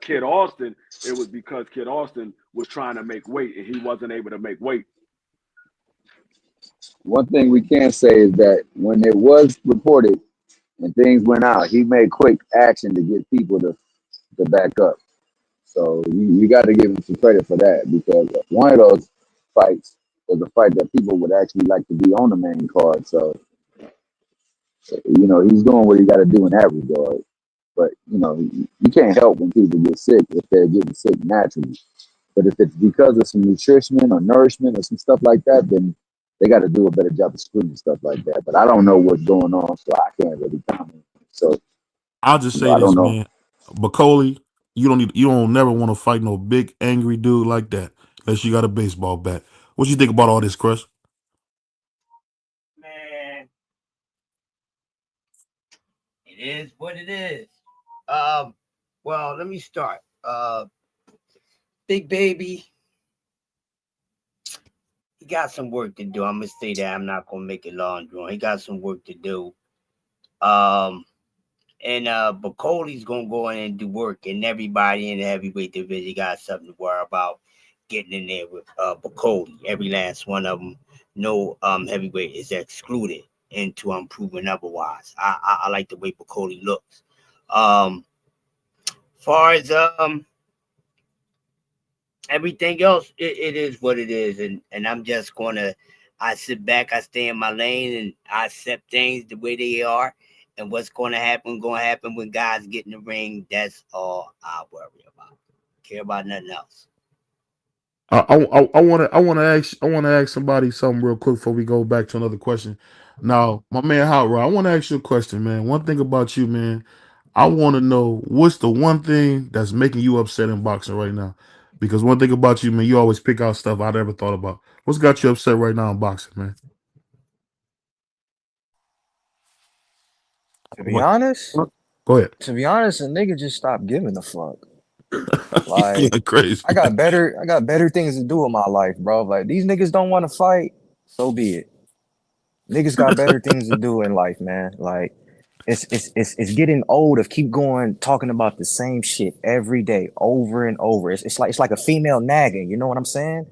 Kid Austin, it was because Kid Austin was trying to make weight and he wasn't able to make weight. One thing we can say is that when it was reported and things went out, he made quick action to get people to back up. So you got to give him some credit for that, because one of those fights was a fight that people would actually like to be on the main card. So he's doing what he got to do in that regard. But you can't help when people get sick if they're getting sick naturally. But if it's because of some nutrition or nourishment or some stuff like that, then they got to do a better job of screening stuff like that. But I don't know what's going on, so I can't really comment. So I'll just say I don't this, know. man. Bacoli, you don't never want to fight no big angry dude like that. Unless you got a baseball bat. What you think about all this, Chris? Man, it is what it is. Um, well, let me start. Big baby, he got some work to do. I'm gonna say that. I'm not gonna make it long drawn. He got some work to do. Um, and Bacoli's gonna go in and do work, and everybody in the heavyweight division got something to worry about getting in there with Bacoli. Every last one of them. No heavyweight is excluded into proven otherwise. I like the way Bacoli looks. Far as everything else, it is what it is, and I'm just gonna. I sit back, I stay in my lane, and I accept things the way they are. And what's going to happen when guys get in the ring. That's all I worry about. Care about nothing else. I want to ask somebody something real quick before we go back to another question. Now, my man Hot Rod, I want to ask you a question, man. One thing about you, man, I want to know what's the one thing that's making you upset in boxing right now? Because one thing about you, man, you always pick out stuff I never thought about. What's got you upset right now in boxing, man? To be What? honest, Go ahead. to be honest, a nigga just stopped giving a fuck. Like, Yeah, crazy. I got better things to do with my life, bro. Like these niggas don't want to fight, so be it. Niggas got better things to do in life, man. Like it's getting old of keep going talking about the same shit every day over and over. It's like a female nagging. You know what I'm saying?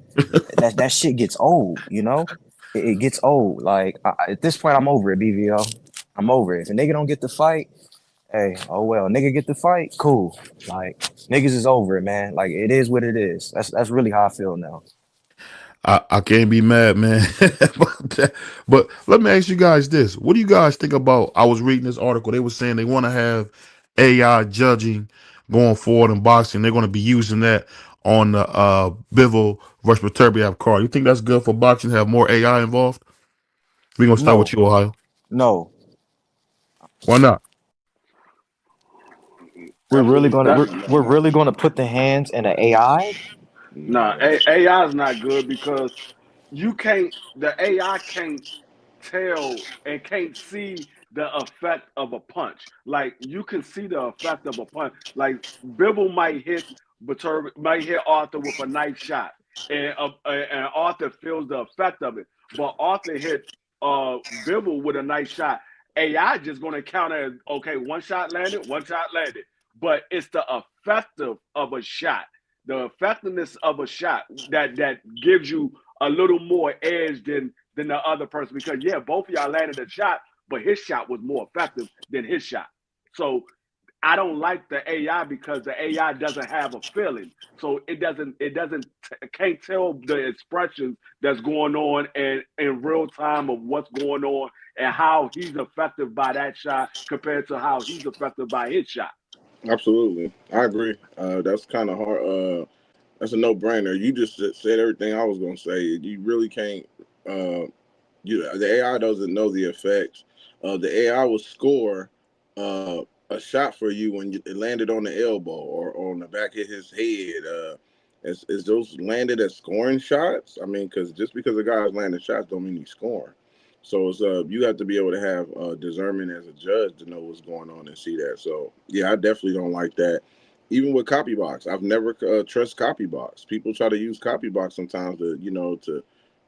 That shit gets old. You know, it gets old. Like at this point, I'm over it, BVO. I'm over it. If a nigga don't get to fight, hey, oh well. Nigga get to fight, cool. Like niggas is over it, man. Like it is what it is. That's really how I feel now. I can't be mad, man. But let me ask you guys this. What do you guys think about? I was reading this article. They were saying they want to have AI judging going forward in boxing. They're going to be using that on the Bivol versus Beterbiev card. You think that's good for boxing to have more AI involved? We're going to start with No, you, Ohio. no. Why not? Absolutely, We're really gonna put the hands in an AI. nah. No. AI is not good because you can't. The AI can't tell and can't see the effect of a punch. Like you can see the effect of a punch. Like Bibble might hit Arthur with a nice shot, and Arthur feels the effect of it. But Arthur hit Bibble with a nice shot. AI just going to count as okay, one shot landed. But it's the effective of a shot, the effectiveness of a shot that gives you a little more edge than the other person because yeah, both of y'all landed a shot, but his shot was more effective than his shot. So I don't like the AI because the AI doesn't have a feeling, so it doesn't can't tell the expressions that's going on and in real time of what's going on and how he's affected by that shot compared to how he's affected by his shot. Absolutely, I agree. That's kind of hard. That's a no brainer. You just said everything I was gonna say. You really can't. Uh, the AI doesn't know the effects. The AI will score a shot for you when it landed on the elbow or on the back of his head. Is those landed as scoring shots? I mean, because just because a guy's landing shots don't mean he's scoring. So it's you have to be able to have discernment as a judge to know what's going on and see that. So yeah, I definitely don't like that. Even with copybox, I've never trust copybox. People try to use copybox sometimes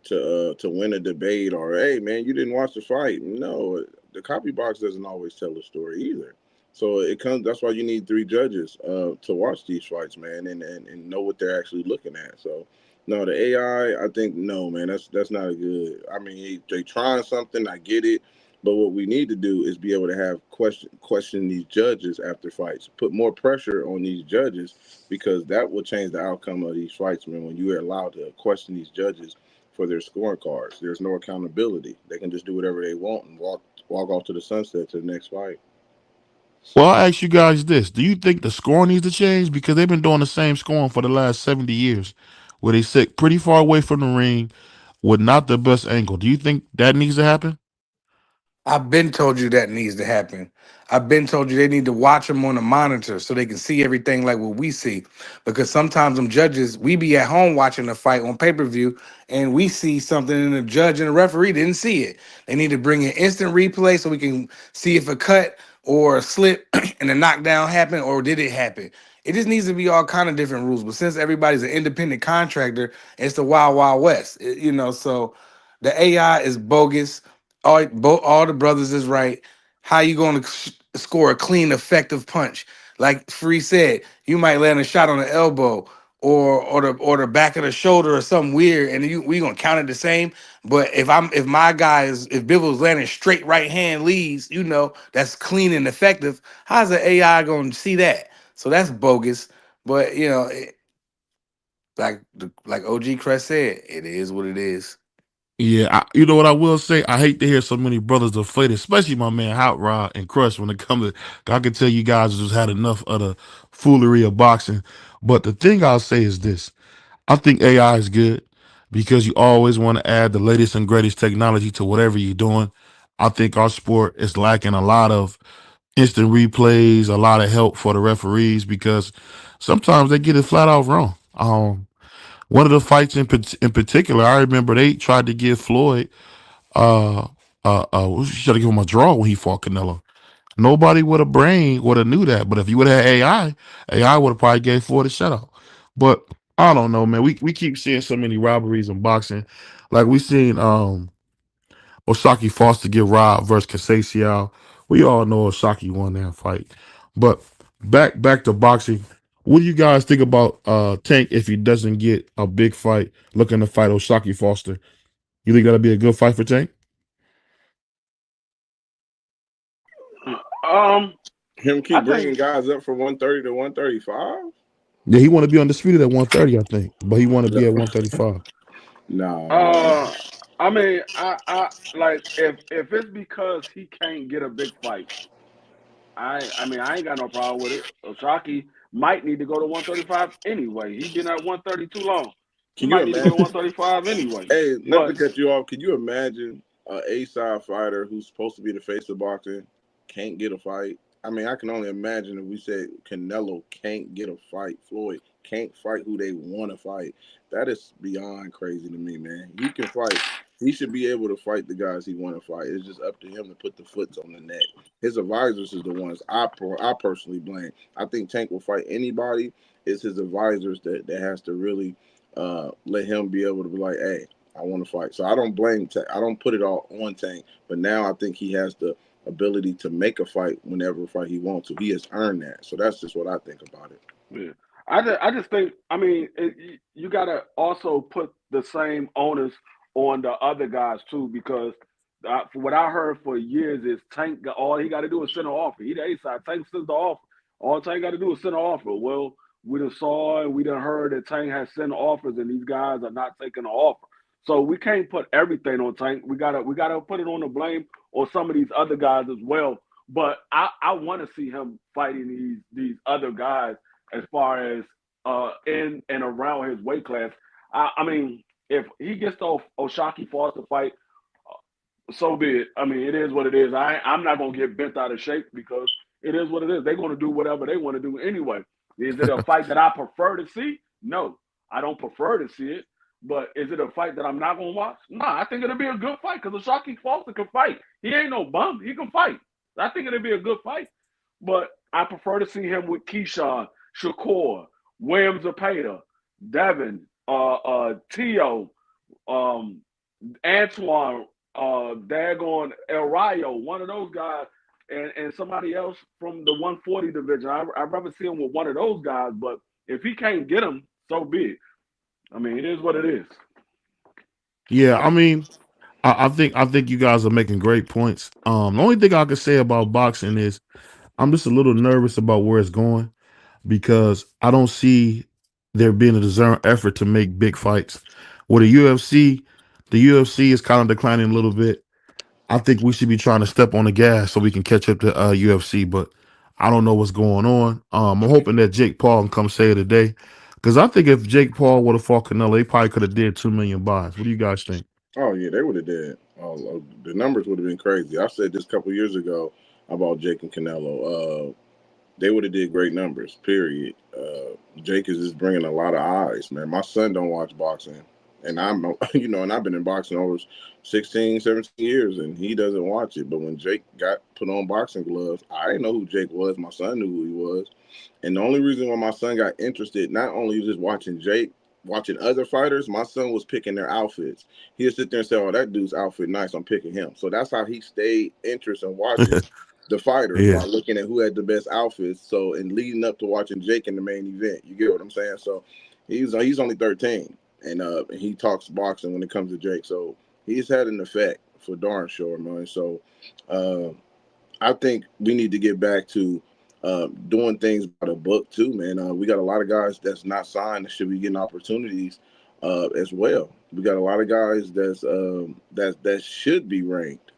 to to win a debate or hey man you didn't watch the fight. No, the copy box doesn't always tell the story either. So it comes, that's why you need three judges to watch these fights, man, and know what they're actually looking at. So no, the AI, I think no, man, that's not a good. I mean, they trying something, I get it, but what we need to do is be able to have question these judges after fights, put more pressure on these judges because that will change the outcome of these fights, man. When you are allowed to question these judges for their scoring cards. There's no accountability. They can just do whatever they want and walk off to the sunset to the next fight. Well, I'll ask you guys this. Do you think the scoring needs to change? Because they've been doing the same scoring for the last 70 years, where they sit pretty far away from the ring with not the best angle. Do you think that needs to happen? I've been told you that needs to happen. I've been told you they need to watch them on the monitor so they can see everything like what we see. Because sometimes them judges, we be at home watching the fight on pay-per-view and we see something and the judge and the referee didn't see it. They need to bring an instant replay so we can see if a cut or a slip and a knockdown happened or did it happen. It just needs to be all kind of different rules. But since everybody's an independent contractor, it's the wild, wild west. So the AI is bogus. All the brothers is right. How you going to score a clean, effective punch? Like Free said, you might land a shot on the elbow or the back of the shoulder or something weird, and we gonna count it the same. But if my guy is if Bivens landing straight right hand leads, that's clean and effective. How's the AI gonna see that? So that's bogus. But like OG Crest said, it is what it is. Yeah, you know what I will say? I hate to hear so many brothers deflated, especially my man Hot Rod and Crush when it comes to. I can tell you guys just had enough of the foolery of boxing. But the thing I'll say is this: I think AI is good because you always want to add the latest and greatest technology to whatever you're doing. I think our sport is lacking a lot of instant replays, a lot of help for the referees because sometimes they get it flat out wrong. One of the fights in particular, I remember they tried to give Floyd should have given him a draw when he fought Canelo. Nobody with a brain would have knew that. But if you would have had AI would have probably gave Floyd a shutout. But I don't know, man. We keep seeing so many robberies in boxing. Like we seen Osaki Foster get robbed versus Casasiao. We all know Osaki won that fight. But back to boxing. What do you guys think about Tank if he doesn't get a big fight looking to fight Osaki Foster? You think that'll be a good fight for Tank? Um, Him I keep think bringing guys up from 130 to 135. Yeah, he want to be undisputed at 130, I think, but he want to be at 135. Nah, man. uh I mean I like if it's because he can't get a big fight, I mean I ain't got no problem with it. Osaki might need to go to 135 anyway. He been at 130 too long. He Can you might need to go to imagine? 135 anyway. Hey, not to But cut you off. Can you imagine a A-side fighter who's supposed to be the face of boxing can't get a fight? I mean, I can only imagine if we said Canelo can't get a fight, Floyd can't fight who they want to fight. That is beyond crazy to me, man. He can fight. He should be able to fight the guys he want to fight. It's just up to him to put the foots on the neck. His advisors is the ones I personally blame. I think Tank will fight anybody. It's his advisors that has to really let him be able to be like, hey, I want to fight. So I don't blame Tank. I don't put it all on Tank. But now I think he has the ability to make a fight whenever fight he wants to. He has earned that. So that's just what I think about it. yeah, I just think I mean you got to also put the same onus on the other guys too because for what I heard for years is Tank all he got to do is send an offer. He the A side. Tank sends the offer. All Tank got to do is send an offer. Well, we done saw and we done heard that Tank has sent offers and these guys are not taking the offer. So we can't put everything on Tank. We gotta put it on the blame on some of these other guys as well. But I want to see him fighting these other guys as far as in and around his weight class. I mean, if he gets the Oshaki Foster fight, so be it. I mean, it is what it is. I'm not gonna get bent out of shape because it is what it is. They're gonna do whatever they want to do anyway. Is it a fight that I prefer to see? No, I don't prefer to see it. But is it a fight that I'm not gonna watch? Nah, I think it'll be a good fight because Oshaki Foster can fight. He ain't no bum. He can fight. I think it'll be a good fight. But I prefer to see him with Keyshawn, Shakur, Williams Zapata, Devin, Tio, um, Antoine, Dagon El Rayo, one of those guys, and somebody else from the 140 division. I'd rather see him with one of those guys, but if he can't get him, so be it. I mean, it is what it is. Yeah, I mean, I think you guys are making great points. The only thing I can say about boxing is I'm just a little nervous about where it's going because I don't see there being a discerned effort to make big fights. With the UFC is kind of declining a little bit. I think we should be trying to step on the gas so we can catch up to UFC, but I don't know what's going on. I'm hoping that Jake Paul can come say it today because I think if Jake Paul would have fought Canelo, he probably could have did 2 million buys. What do you guys think? Oh yeah, they would have did. The numbers would have been crazy. I said this a couple years ago about Jake and Canelo. They would have did great numbers. Period. Jake is just bringing a lot of eyes, man. My son don't watch boxing, and I'm and I've been in boxing over 16, 17 years, and he doesn't watch it. But when Jake got put on boxing gloves, I didn't know who Jake was. My son knew who he was, and the only reason why my son got interested, not only just watching Jake, watching other fighters, my son was picking their outfits. He'd sit there and say, "Oh, that dude's outfit nice. I'm picking him." So that's how he stayed interested in watching the fighters Yeah. by looking at who had the best outfits. So and leading up to watching Jake in the main event, you get what I'm saying? So he's only 13, and he talks boxing when it comes to Jake. So he's had an effect for darn sure, man. So uh, I think we need to get back to doing things by the book too, man. We got a lot of guys that's not signed that should be getting opportunities as well. We got a lot of guys that should be ranked.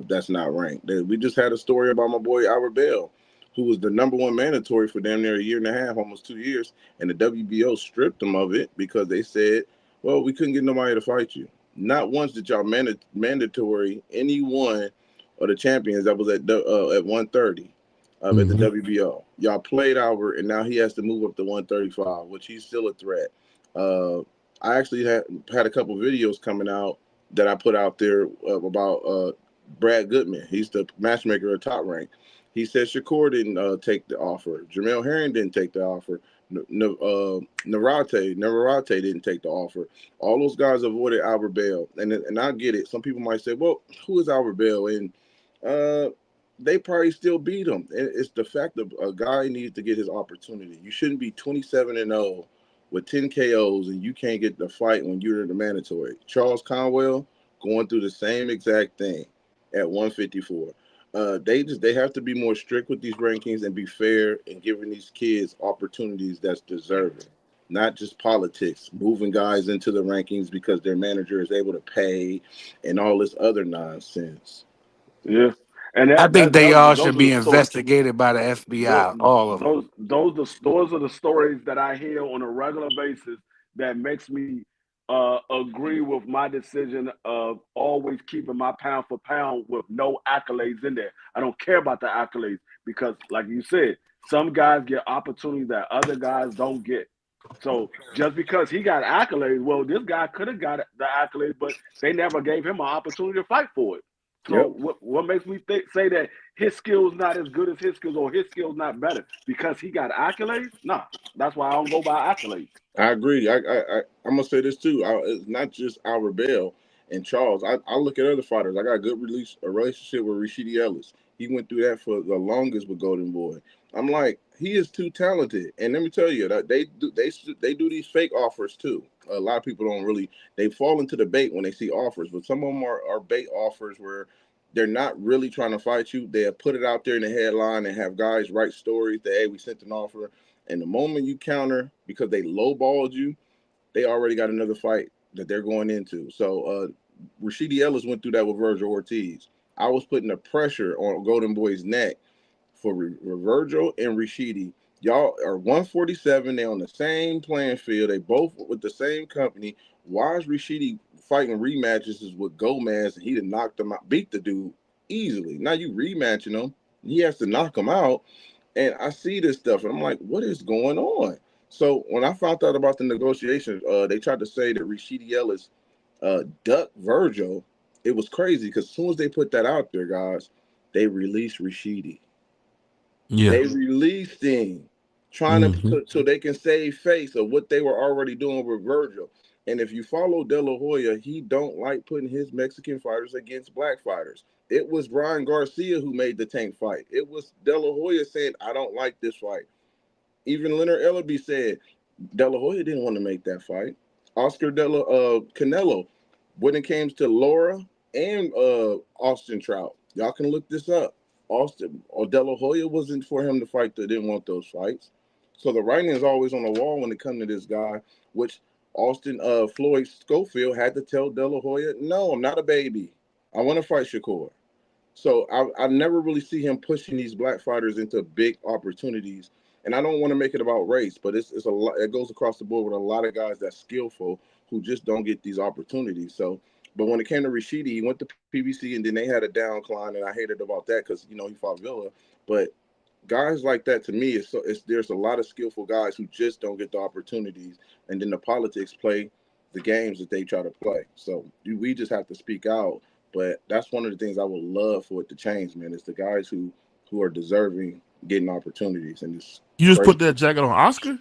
That's not ranked. We just had a story about my boy Albert Bell, who was the number one mandatory for damn near a year and a half, almost 2 years, and the WBO stripped him of it because they said, "Well, we couldn't get nobody to fight you." Not once did y'all mandatory anyone or the champions that was at 130 at the Hmm. WBO. Y'all played Albert, and now he has to move up to 135, which he's still a threat. Uh, I actually had a couple videos coming out that I put out there about Brad Goodman. He's the matchmaker at Top Rank. He said Shakur didn't take the offer. Jamel Herring didn't take the offer. Navarrete didn't take the offer. All those guys avoided Albert Bell, and I get it. Some people might say, "Well, who is Albert Bell?" And uh, they probably still beat him. And it's the fact that a guy needs to get his opportunity. You shouldn't be 27-0 with 10 KOs and you can't get the fight when you're in the mandatory. Charles Conwell going through the same exact thing at 154. They have to be more strict with these rankings and be fair and giving these kids opportunities that's deserving. Not just politics, moving guys into the rankings because their manager is able to pay and all this other nonsense. Yeah, and I think they that all those should are be the stories. investigated by the FBI, all of them. Those are the stories that I hear on a regular basis that makes me agree with my decision of always keeping my pound for pound with no accolades in there. I don't care about the accolades because, like you said, some guys get opportunities that other guys don't get. So just because he got accolades, well, this guy could have got the accolades, but they never gave him an opportunity to fight for it. So Yep. what makes me say that his skills not as good as his skills or his skills not better because he got accolades? Nah, that's why I don't go by accolades. I agree. I'm gonna say this too. It's not just Albert Bell and Charles. I look at other fighters. I got a good a relationship with Rashidi Ellis. He went through that for the longest with Golden Boy. I'm like, he is too talented. And let me tell you that they do these fake offers too. A lot of people don't really they fall into the bait when they see offers, but some of them are bait offers where they're not really trying to fight you. They have put it out there in the headline and have guys write stories that hey, we sent an offer. And the moment you counter because they lowballed you, they already got another fight that they're going into. So Rashidi Ellis went through that with Virgil Ortiz. I was putting the pressure on Golden Boy's neck for Virgil and Rashidi. Y'all are 147. They on the same playing field. They both with the same company. Why is Rashidi fighting rematches is with Gomez and he done knocked him out, beat the dude easily. Now you rematching him. He has to knock him out. And I see this stuff, and I'm like, what is going on? So when I found out about the negotiations, they tried to say that Rashidi Ellis ducked Virgil. It was crazy because as soon as they put that out there, guys, they released Rashidi. Yeah. They released him, trying to Hmm. so they can save face of what they were already doing with Virgil. And if you follow De La Hoya, he don't like putting his Mexican fighters against black fighters. It was Ryan Garcia who made the Tank fight. It was De La Hoya saying, "I don't like this fight." Even Leonard Ellaby said De La Hoya didn't want to make that fight. Oscar Canelo, when it came to Laura and Austin Trout, y'all can look this up. Austin or De La Hoya wasn't for him to fight. They didn't want those fights. So the writing is always on the wall when it comes to this guy, which Austin Floyd Schofield had to tell De La Hoya, "No, I'm not a baby. I want to fight Shakur." So I never really see him pushing these black fighters into big opportunities. And I don't want to make it about race, but it's a lot. It goes across the board with a lot of guys that's skillful who just don't get these opportunities. So But when it came to Rashidi, he went to PBC, and then they had a downcline, and I hated about that because he fought Villa. But guys like that, to me, there's a lot of skillful guys who just don't get the opportunities, and then the politics play the games that they try to play. So we just have to speak out. But that's one of the things I would love for it to change, man. Is the guys who are deserving getting opportunities, and it's You just crazy. put that jacket on Oscar?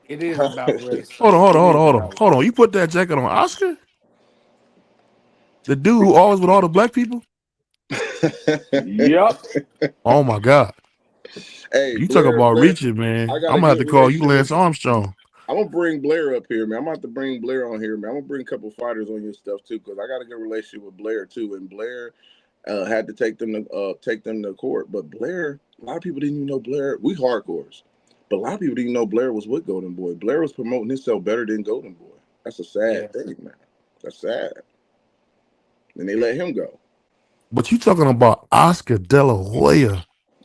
It is about race. Hold on, hold It on, hold is on, hold on, about hold on. You put that jacket on Oscar? The dude who always with all the black people? Yep. Oh my God. Hey, You talk Blair, about Blair, reaching, man. I got I'm a gonna have good to call you relationship Lance with. Armstrong. I'm gonna bring Blair up here, man. I'm gonna have to bring Blair on here, man. I'm gonna bring a couple fighters on your stuff too, because I got a good relationship with Blair too. And Blair had to take them to court, but Blair, a lot of people didn't even know Blair. We hardcores, but a lot of people didn't know Blair was with Golden Boy. Blair was promoting himself better than Golden Boy. That's a yeah. sad thing, man. That's sad. And they let him go. But you talking about Oscar De La Hoya.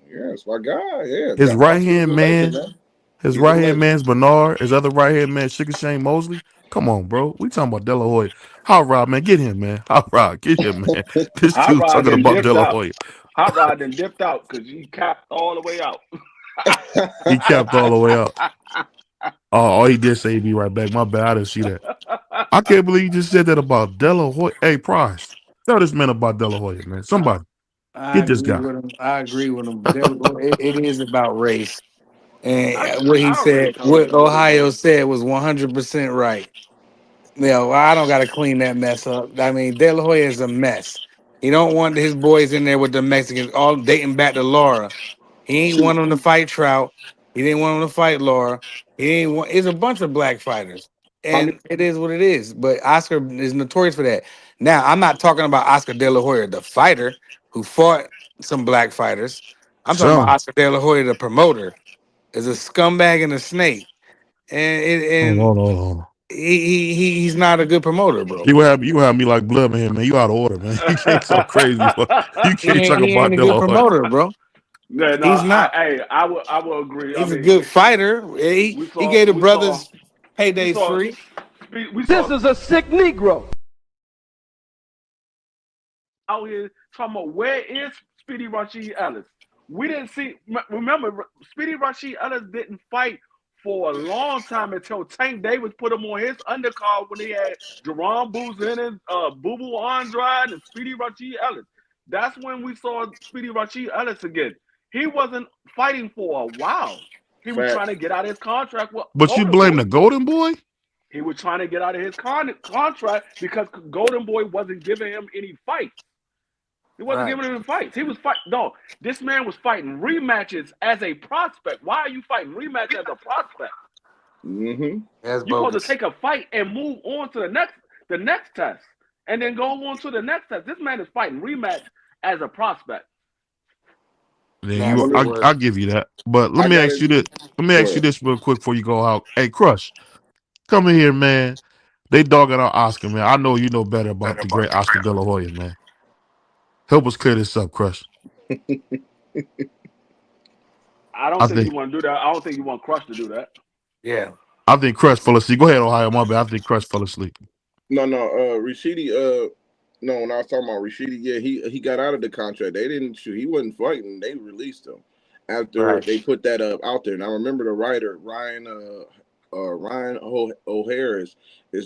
Yeah, that's my guy. Yeah, His right Oscar's a hand legend, man, man. his He's a right hand legend. man's Bernard, his other right hand man, Sugar Shane Mosley. Come on, bro. We talking about De La Hoya. Hot Rod, man, get him, man. Hot Rod, get him, man. This Hot dude Rod talking then about De dipped La out. Hoya. Hot Rod then dipped out because he capped all the way out. He capped all the way out. Oh, he did say he'd be right back. My bad. I didn't see that. I can't believe you just said that about De La Hoya. Hey, Price, tell this man about De La Hoya, man. Somebody, I get this agree guy. with him. I agree with him. It is about race. I, And what he I already said, told what you what it Ohio was. said was 100% right. I don't got to clean that mess up. I mean, De La Hoya is a mess. He don't want his boys in there with the Mexicans, all dating back to Laura. He ain't See, want him to fight Trout. He didn't want him to fight Laura. He ain't want. It's a bunch of black fighters, how many? and it is what it is. But Oscar is notorious for that. Now, I'm not talking about Oscar De La Hoya, the fighter who fought some black fighters. I'm talking about Some. Oscar De La Hoya, the promoter, is a scumbag and a snake, and Hold and on, hold on. he's not a good promoter, bro. You have me like blood man, man. You out of order, man. You can't talk crazy. You can't talk He ain't about a De good La Hoya. promoter, bro. Yeah, no, He's not. I will agree. I He's a mean, good fighter. He gave the brothers we paydays saw, free. we saw. This is a sick Negro out here talking about where is Speedy Rashid Ellis. We didn't see. Remember, Speedy Rashid Ellis didn't fight for a long time until Tank Davis put him on his undercard when he had Jerome Booz Boo Boo Andrade, and Speedy Rashid Ellis. That's when we saw Speedy Rashid Ellis again. He wasn't fighting for a while. He was trying to Facts. get out of his contract with But you Golden blame Boy. the Golden Boy? He was trying to get out of his contract because Golden Boy wasn't giving him any fights. He wasn't Right. giving him fights. He was fighting. No, this man was fighting rematches as a prospect. Why are you fighting rematch as a prospect? Mm-hmm. That's You're supposed to bogus. take a fight and move on to the next test, and then go on to the next test. This man is fighting rematch as a prospect. Then That's you the I'll word. give you that. But let I me got ask it. you this. Let me Go ask you ahead. this real quick before you go out. Hey, Crush, come in here, man. They dogging out Oscar, man. I know you know better about the great Oscar De La Hoya, man. Help us clear this up, Crush. I don't I think think you want to do that. I don't think you want Crush to do that. Yeah. I think Crush fell asleep. Go ahead, Ohio. My bad. I think Crush fell asleep. No, no, Rashidi. No, when I was talking about Rashidi, yeah, he got out of the contract. They didn't shoot. He wasn't fighting. They released him after Right. they put that out there. And I remember the writer Ryan O'Hare is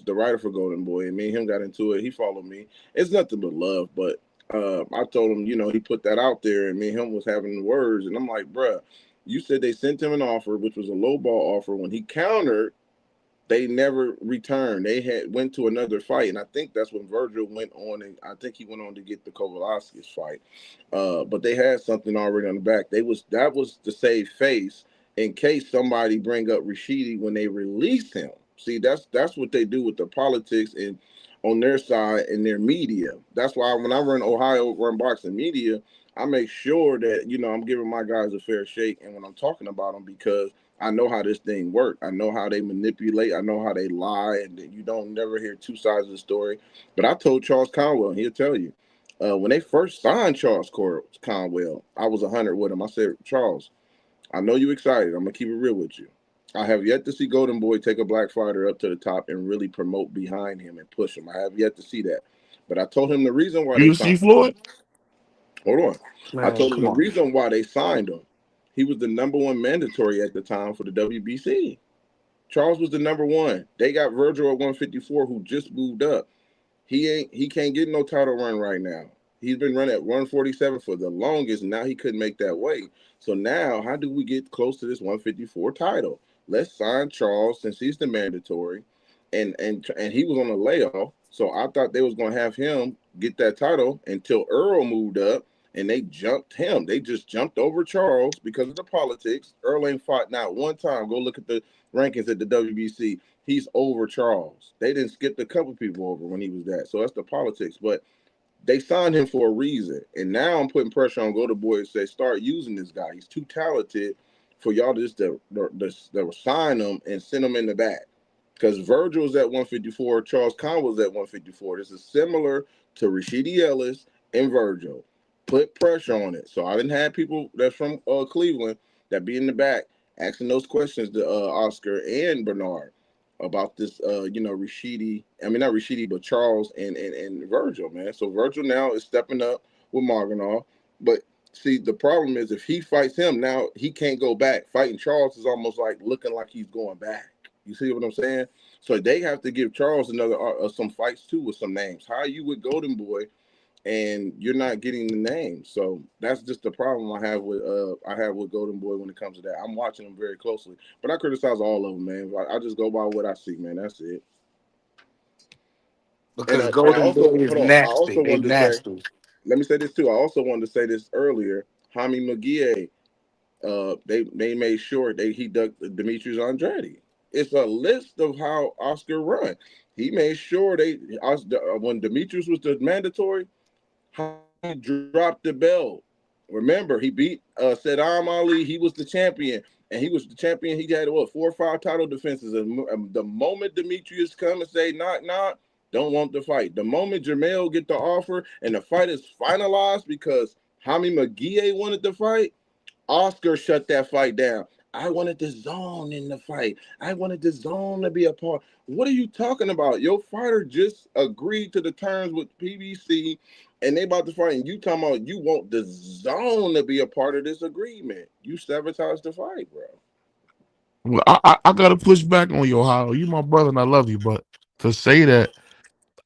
the writer for Golden Boy, and me and him got into it. He followed me. It's nothing but love, but I told him, he put that out there, and me and him was having words, and I'm like, bruh, you said they sent him an offer, which was a low ball offer. When he countered, they never returned. They had went to another fight, and I think that's when Virgil went on, and I think he went on to get the Kovalevskis fight. But they had something already on the back. That was to save face in case somebody bring up Rashidi when they release him. See, that's what they do with the politics and on their side and their media. That's why when I run boxing media, I make sure that I'm giving my guys a fair shake, and when I'm talking about them because I know how this thing works. I know how they manipulate. I know how they lie, and you don't never hear two sides of the story. But I told Charles Conwell, and he'll tell you, when they first signed Conwell, I was 100 with him. I said, Charles, I know you excited. I'm gonna keep it real with you. I have yet to see Golden Boy take a black fighter up to the top and really promote behind him and push him. I have yet to see that. But I told him the reason why they You see signed. Floyd? Hold on. I Man, told him come the on. reason why they signed him. He was the number one mandatory at the time for the WBC. Charles was the number one. They got Virgil at 154, who just moved up. He can't get no title run right now. He's been running at 147 for the longest. Now he couldn't make that weight. So now, how do we get close to this 154 title? Let's sign Charles since he's the mandatory, and he was on a layoff. So I thought they was gonna have him get that title until Earl moved up, and they jumped him. They just jumped over Charles because of the politics. Earl ain't fought not one time. Go look at the rankings at the WBC. He's over Charles. They didn't skip a couple people over when he was that. So that's the politics. But they signed him for a reason. And now I'm putting pressure on Go to Boy to say, start using this guy. He's too talented for y'all to just to sign him and send him in the back. Because Virgil's at 154, Charles Conwell's at 154. This is similar to Rashidi Ellis and Virgil. Put pressure on it. So I didn't have people that's from Cleveland that be in the back asking those questions to Oscar and Bernard about this, Rashidi. I mean, not Rashidi, but Charles and Virgil, man. So Virgil now is stepping up with Marginal. But see, the problem is if he fights him now, he can't go back. Fighting Charles is almost like looking like he's going back. You see what I'm saying? So they have to give Charles another some fights too with some names. How are you with Golden Boy and you're not getting the names? So that's just the problem I have with Golden Boy when it comes to that. I'm watching them very closely, but I criticize all of them, man. I just go by what I see, man. That's it. And Because I Golden also Boy is hold on. I nasty. also They wanted to say, nasty. let me say this too. I also wanted to say this earlier. Jaime McGee, they made sure he ducked Demetrius Andrade. It's a list of how Oscar run. He made sure when Demetrius was the mandatory, Jaime dropped the belt. Remember, he beat Saddam Ali. He was the champion, and he was the champion. He had what 4 or 5 title defenses. And the moment Demetrius come and say knock knock, don't want to fight. The moment Jermell get the offer and the fight is finalized because Jaime McGee wanted to fight, Oscar shut that fight down. I wanted the zone in the fight. I wanted the zone to be a part. What are you talking about? Your fighter just agreed to the terms with PBC and they about to fight, and you talking about you want the zone to be a part of this agreement. You sabotaged the fight, bro. Well, I gotta push back on you, Ohio. You my brother and I love you, but to say that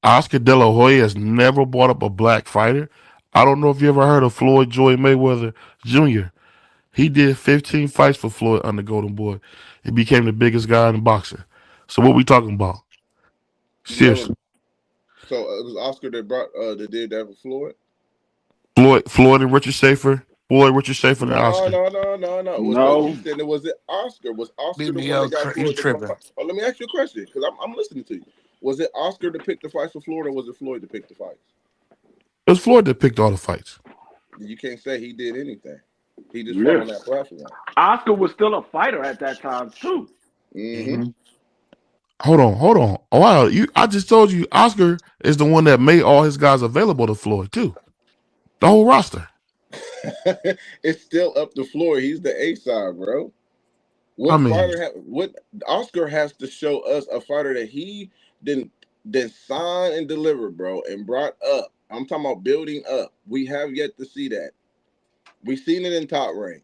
Oscar De La Hoya has never brought up a black fighter, I don't know if you ever heard of Floyd Joy Mayweather Jr. He did 15 fights for Floyd under Golden Boy. He became the biggest guy in boxing. So what we talking about? Never. Seriously. So it was Oscar that did that for Floyd. Floyd and Richard Schaefer. Floyd, Richard Schaefer, and No, Oscar. no, no, no, no. You No, said it was it Oscar? Was Oscar the one that BBL, got you Floyd to come tripping. fight? Oh, let me ask you a question because I'm listening to you. Was it Oscar to pick the fights for Florida, or was it Floyd to pick the fights? It was Floyd that picked all the fights. You can't say he did anything. He just fought on listen. that platform. Oscar was still a fighter at that time too. Mm-hmm. Hmm. Hold on. Oh, wow, I just told you Oscar is the one that made all his guys available to Floyd too. The whole roster. It's still up to Floyd. He's the A side, bro. I What mean, fighter? What Oscar has to show us a fighter that he didn't then sign and deliver, bro, and brought up. I'm talking about building up. We have yet to see that. We've seen it in Top Rank.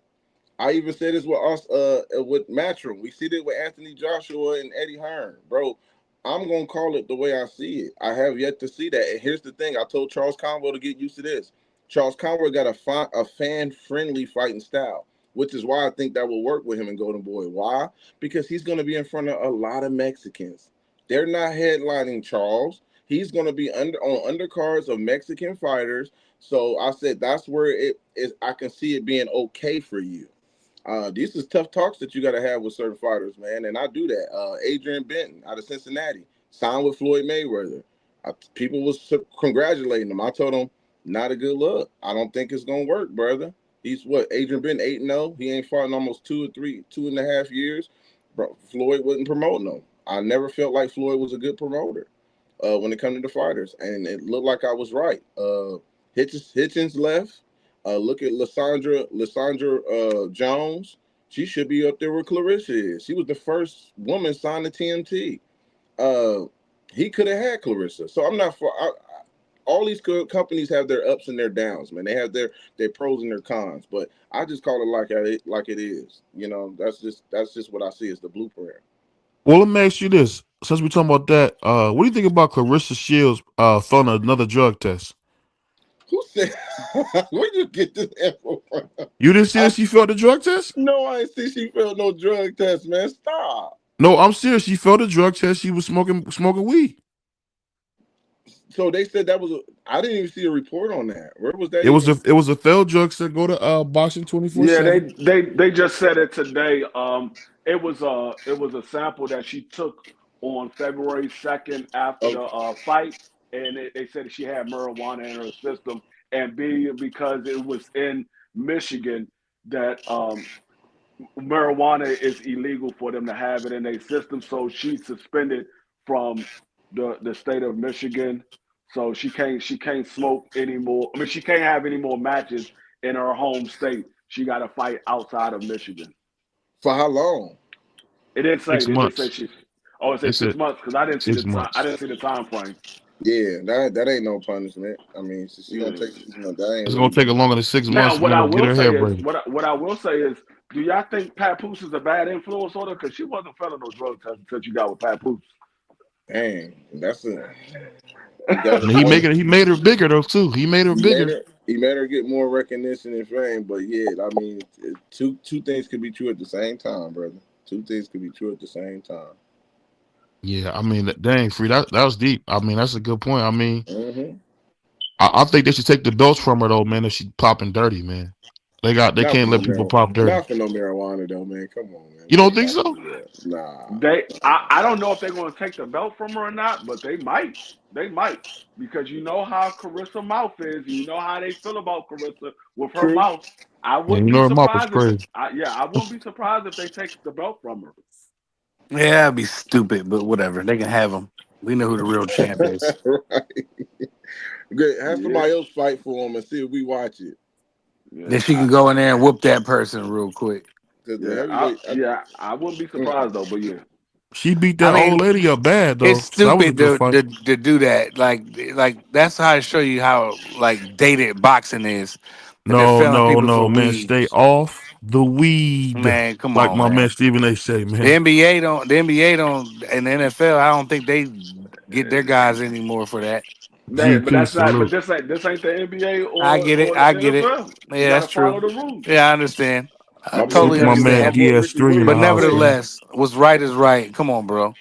I even said this with us, with Matchroom. We see it with Anthony Joshua and Eddie Hearn, bro. I'm gonna call it the way I see it. I have yet to see that. And here's the thing: I told Charles Conwell to get used to this. Charles Conwell got a fan friendly fighting style, which is why I think that will work with him and Golden Boy. Why? Because he's gonna be in front of a lot of Mexicans. They're not headlining Charles. He's gonna be on undercards of Mexican fighters. So I said that's where it is. I can see it being okay for you. These is tough talks that you got to have with certain fighters, man. And I do that. Adrian Benton out of Cincinnati signed with Floyd Mayweather. People was congratulating him. I told him, not a good look. I don't think it's gonna work, brother. He's what Adrian Benton 8-0. He ain't fought in almost 2.5 years. Bro, Floyd wasn't promoting him. I never felt like Floyd was a good promoter when it comes to the fighters, and it looked like I was right. Hitchens left. Look at Lysandra Jones. She should be up there where Clarissa is. She was the first woman signed to TMT. Uh, he could have had Clarissa. So I'm not for. all these companies have their ups and their downs, man. They have their pros and their cons. But I just call it like it is. You know, that's just what I see as the blueprint. Well, let me ask you this: since we're talking about that, what do you think about Clarissa Shields failing another drug test? Who said? Where you get this info from? You didn't see I, that she failed the drug test? no, I ain't see she failed no drug test, man. Stop. No, I'm serious. She failed the drug test. She was smoking weed. So they said that was. I didn't even see a report on that. Where was that It was even? a failed drug test. Go to boxing twenty four Yeah, seven. they just said it today. It was a sample that she took on February 2nd after Oh, the fight, and they said she had marijuana in her system, and because it was in Michigan that marijuana is illegal for them to have it in their system, so she's suspended from the state of Michigan. So she can't smoke anymore. I mean, she can't have any more matches in her home state. She got to fight outside of Michigan. for how long? It didn't say. 6 months. They just said she. Oh, it They said six said months because I didn't see the 6 time. I months. didn't see the time frame. Yeah, that ain't no punishment. I mean, she gonna take Yeah. 6 months. That ain't It's gonna really. take her longer than 6 months, Now, what man, I to get will her say hair is, braided. what I will say is, do y'all think Papoose is a bad influence on her? Because she wasn't felling no drug test until you got with Papoose. Dang, that's a. You got a And point. he made her bigger though too. He made her He made bigger. her. He made her get more recognition and fame. But yeah, I mean, two things could be true at the same time, brother. Two things could be true at the same time. Yeah, I mean, dang, free that was deep. I mean, that's a good point. I mean, Hmm. I think they should take the belts from her though, man. If she popping dirty, man, they Not for can't no let people pop dirty. not for no marijuana though, man. Come on, man. You We don't ain't think about to so? do that. Nah. I don't know if they're going to take the belt from her or not, but they might. They might because you know how Carissa mouth is. You know how they feel about Carissa with her True. mouth. I Yeah, wouldn't you be know her mouth is surprised if crazy. I wouldn't be surprised if they take the belt from her. Yeah, that'd be stupid, but whatever. They can have them. We know who the real champ is. Right. Good. Have Yeah, somebody else fight for him and see if we watch it. Then yeah, she can go in there and whoop that person real quick. Because the heavyweight, I wouldn't be mm-mm. surprised though. But yeah, She beat I that old mean, lady up bad it's though. So that was a stupid good fight. to do that. Like that's how I show you how like dated boxing is. That they're failing people for No, man. weed. Stay off the weed. Man, come Like on, my man man. Stephen A. say, The man. NBA don't. The NBA don't. And the NFL, I don't think they get their guys anymore for that. but GP that's not. But salute. this ain't the NBA I get it. or the I get it. NFL. You Yeah, got that's to follow true. the rules. Yeah, I understand. I My boy Salute totally to my Ricky, man my understand. boy DS3 Ricky in the But Williams house, said, man. nevertheless, what's right is right. Come on, bro.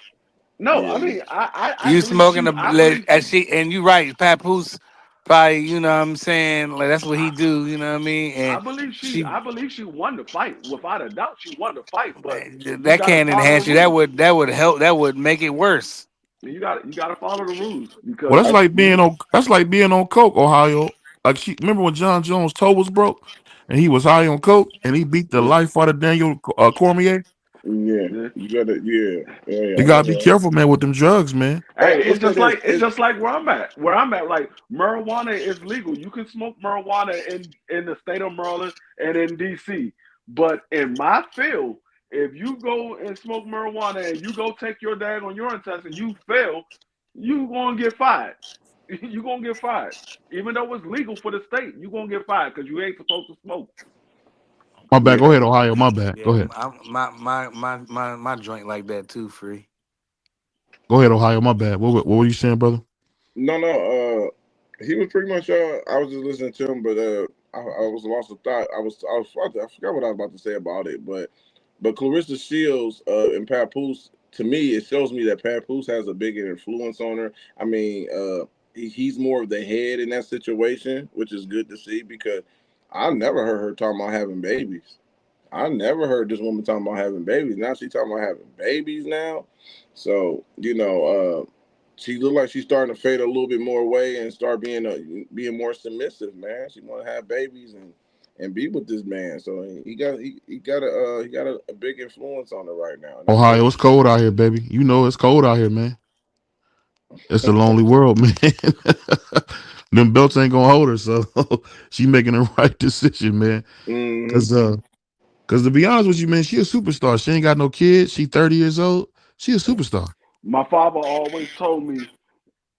No, I yeah, mean I You believe smoking she. a I believe and she and you right, Papoose probably, you know what I'm saying? Like that's what he do, you know what I mean? And she I believe she won the fight without a doubt. She won the fight, but you that got to can't follow the enhance you. rules. That would help. That would make it worse. You got to follow the rules Well, because that's I, like being on coke, Ohio. Like she remember when John Jones' toe was broke and he was high on coke and he beat the yeah, life out of Daniel Cormier. yeah, yeah. you gotta, yeah, You I gotta be remember that. careful, man, with them drugs, man. Hey, Hey, I'm gonna say this. it's just like where I'm at. Where I'm at, like marijuana is legal. You can smoke marijuana in the state of Maryland and in DC. But in my field, if you go and smoke marijuana and you go take your dag on urine test and you fail, you gonna get fired. You gonna get fired. Even though it's legal for the state, you gonna get fired because you ain't supposed to smoke. My bad. Go Yeah, ahead, Ohio. My bad. Go Yeah, ahead. my joint like that too, free. Go ahead, Ohio. My bad. What were you saying, brother? no, no. He was pretty much. I was just listening to him, but I was lost of thought. I forgot what I was about to say about it, but Clarissa Shields and Papoose, to me, it shows me that Papoose has a bigger influence on her. I mean, he's more of the head in that situation, which is good to see because I never heard her talking about having babies. I never heard this woman talking about having babies. Now she talking about having babies now. So she looked like she's starting to fade a little bit more away and start being more submissive. Man, she want to have babies and be with this man. So he got a big influence on her right now, and that's Ohio, good. it's cold out here, baby. You know it's cold out here, man. It's a lonely world, man. Them belts ain't gonna hold her, so she making the right decision, man. Hmm. Cause to be honest with you, man, she a superstar. She ain't got no kids. She 30 years old. She a superstar. My father always told me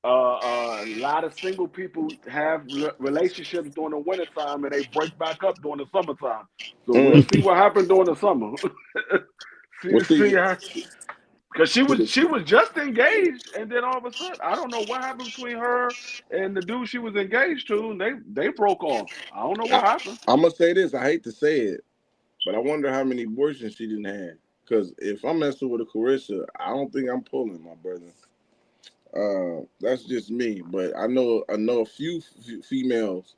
A lot of single people have relationships during the wintertime and they break back up during the summertime. So we'll Mm. see what happened during the summer. Well, See see, how, because she was just engaged and then all of a sudden I don't know what happened between her and the dude she was engaged to, and they broke off. I don't know I, what happened. I'm gonna say this. I hate to say it, but I wonder how many boyfriends she didn't have. Because if I'm messing with a Carissa, I don't think I'm pulling my brother. That's just me. But I know a few females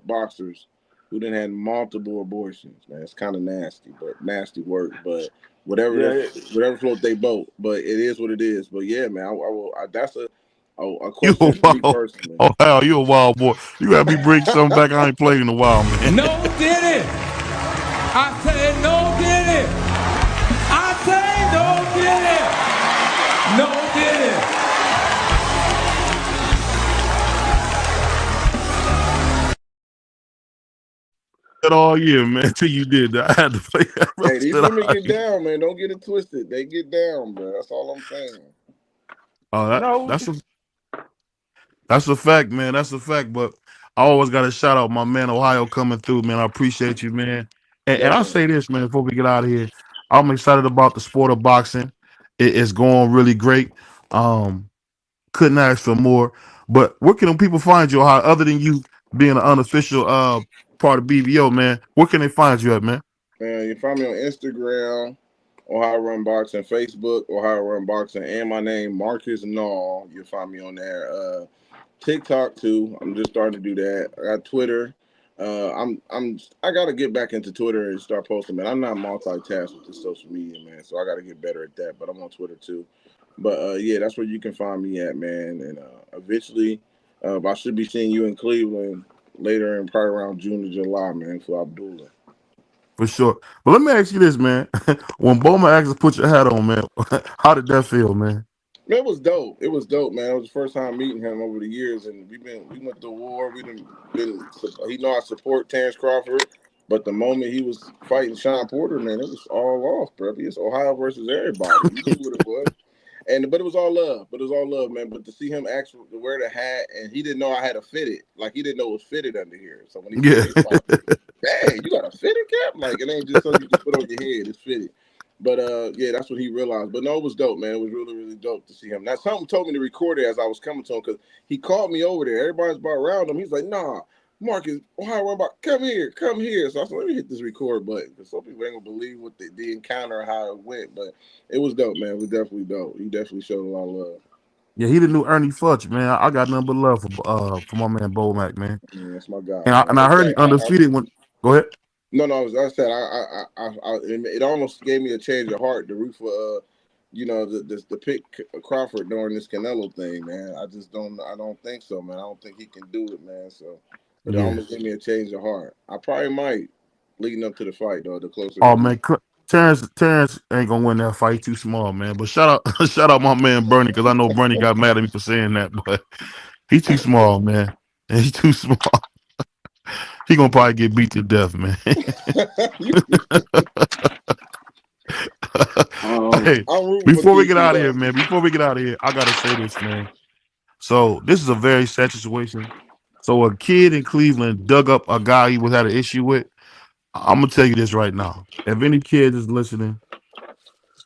boxers who didn't had multiple abortions. Man, it's kind of nasty, but nasty work. But whatever Yeah, whatever float they boat. But it is what it is. But yeah, man, I will. That's a You question a for me wild, personally. oh hell, you a wild boy. You gotta be bring something back I ain't played in a while, man. No did it. I said no did it. I say no did it. No did it. That all year, man, till you did that. I had to play that Hey, these roasted women eye. get down, man. Don't get it twisted. They get down, bro. That's all I'm saying. Oh, no, that's a fact, man. That's a fact. But I always got to shout out my man Ohio coming through, man. I appreciate you, man. And I'll Definitely. say this, man, before we get out of here. I'm excited about the sport of boxing. It's going really great. Um, couldn't ask for more. But where can people find you, Ohio, other than you being an unofficial part of BBO, man? Where can they find you at, man? Man, you find me on Instagram, Ohio Run Boxing, Facebook, Ohio Run Boxing, and my name, Marcus Null. You'll find me on there. TikTok too. I'm just starting to do that. I got Twitter. I gotta get back into Twitter and start posting, man. I'm not multitask with the social media, man. So I gotta get better at that. But I'm on Twitter too. But yeah, that's where you can find me at, man. And eventually, I should be seeing you in Cleveland later in probably around June or July, man, for Abdullah. For sure. But let me ask you this, man. When Bowman asked to put your hat on, man, how did that feel, man? Man, it was dope. It was dope, man. It was the first time meeting him over the years, and we went to war. We done been. He know I support Terrence Crawford, but the moment he was fighting Sean Porter, man, it was all off, bro. It's Ohio versus everybody. You knew what it was, and but it was all love. But it was all love, man. But to see him actually wear the hat, and he didn't know I had a fitted, like he didn't know it was fitted under here. So when he seen Yeah. me, he's like, "Dang, you got a fitted cap? Like it ain't just something you just put on your head. It's fitted." But yeah, that's what he realized. But no, it was dope, man. It was really, really dope to see him. Now, something told me to record it as I was coming to him because he called me over there. Everybody's about around him. He's like, "Nah, Marcus, Ohio, about come here, come here." So I said, "Let me hit this record button," because some people ain't gonna believe what the encounter or how it went. But it was dope, man. It was definitely dope. He definitely showed a lot of love. Yeah, he the new Ernie Futch, man. I got nothing but love for my man Mac, man. Yeah, that's my guy, And I, man. and I heard he undefeated when go ahead. No, no. As I said, it almost gave me a change of heart to root for, the pick Crawford during this Canelo thing, man. I don't think so, man. I don't think he can do it, man. So, but it Yeah. almost gave me a change of heart. I probably might leading up to the fight, though. The closer Oh we get. man, Terrence ain't gonna win that fight. He too small, man. But shout out shout out my man Bernie, because I know Bernie got mad at me for saying that, but he too small, man. And he too small. He gonna probably get beat to death, man. Hey, I'm rooting for before we get TC out of here, though. man. Before we get out of here, I gotta say this, man. So this is a very sad situation. So a kid in Cleveland dug up a guy he was had an issue with. I'm gonna tell you this right now. If any kid is listening,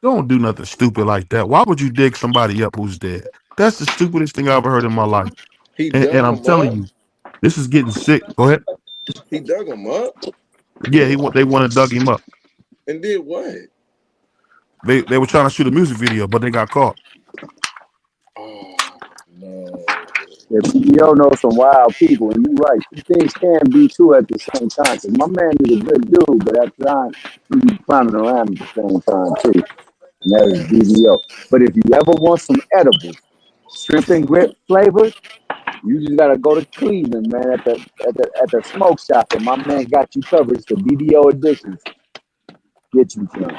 don't do nothing stupid like that. Why would you dig somebody up who's dead? That's the stupidest thing I ever heard in my life. He And dug I'm him telling up. you, this is getting sick. Go ahead. He dug him up Yeah, they want to dug him up. and did what? They were trying to shoot a music video, but they got caught. Oh no. Yeah, PBO knows some wild people, and you're right. Two things can be true at the same time. Because my man is a good dude, but at the time, he be clowning around at the same time, too. And that is BBO. But if you ever want some edibles, shrimp and grip flavors, you just gotta go to Cleveland, man, at the smoke shop, and my man got you covered. It's the BBO editions. Get you some.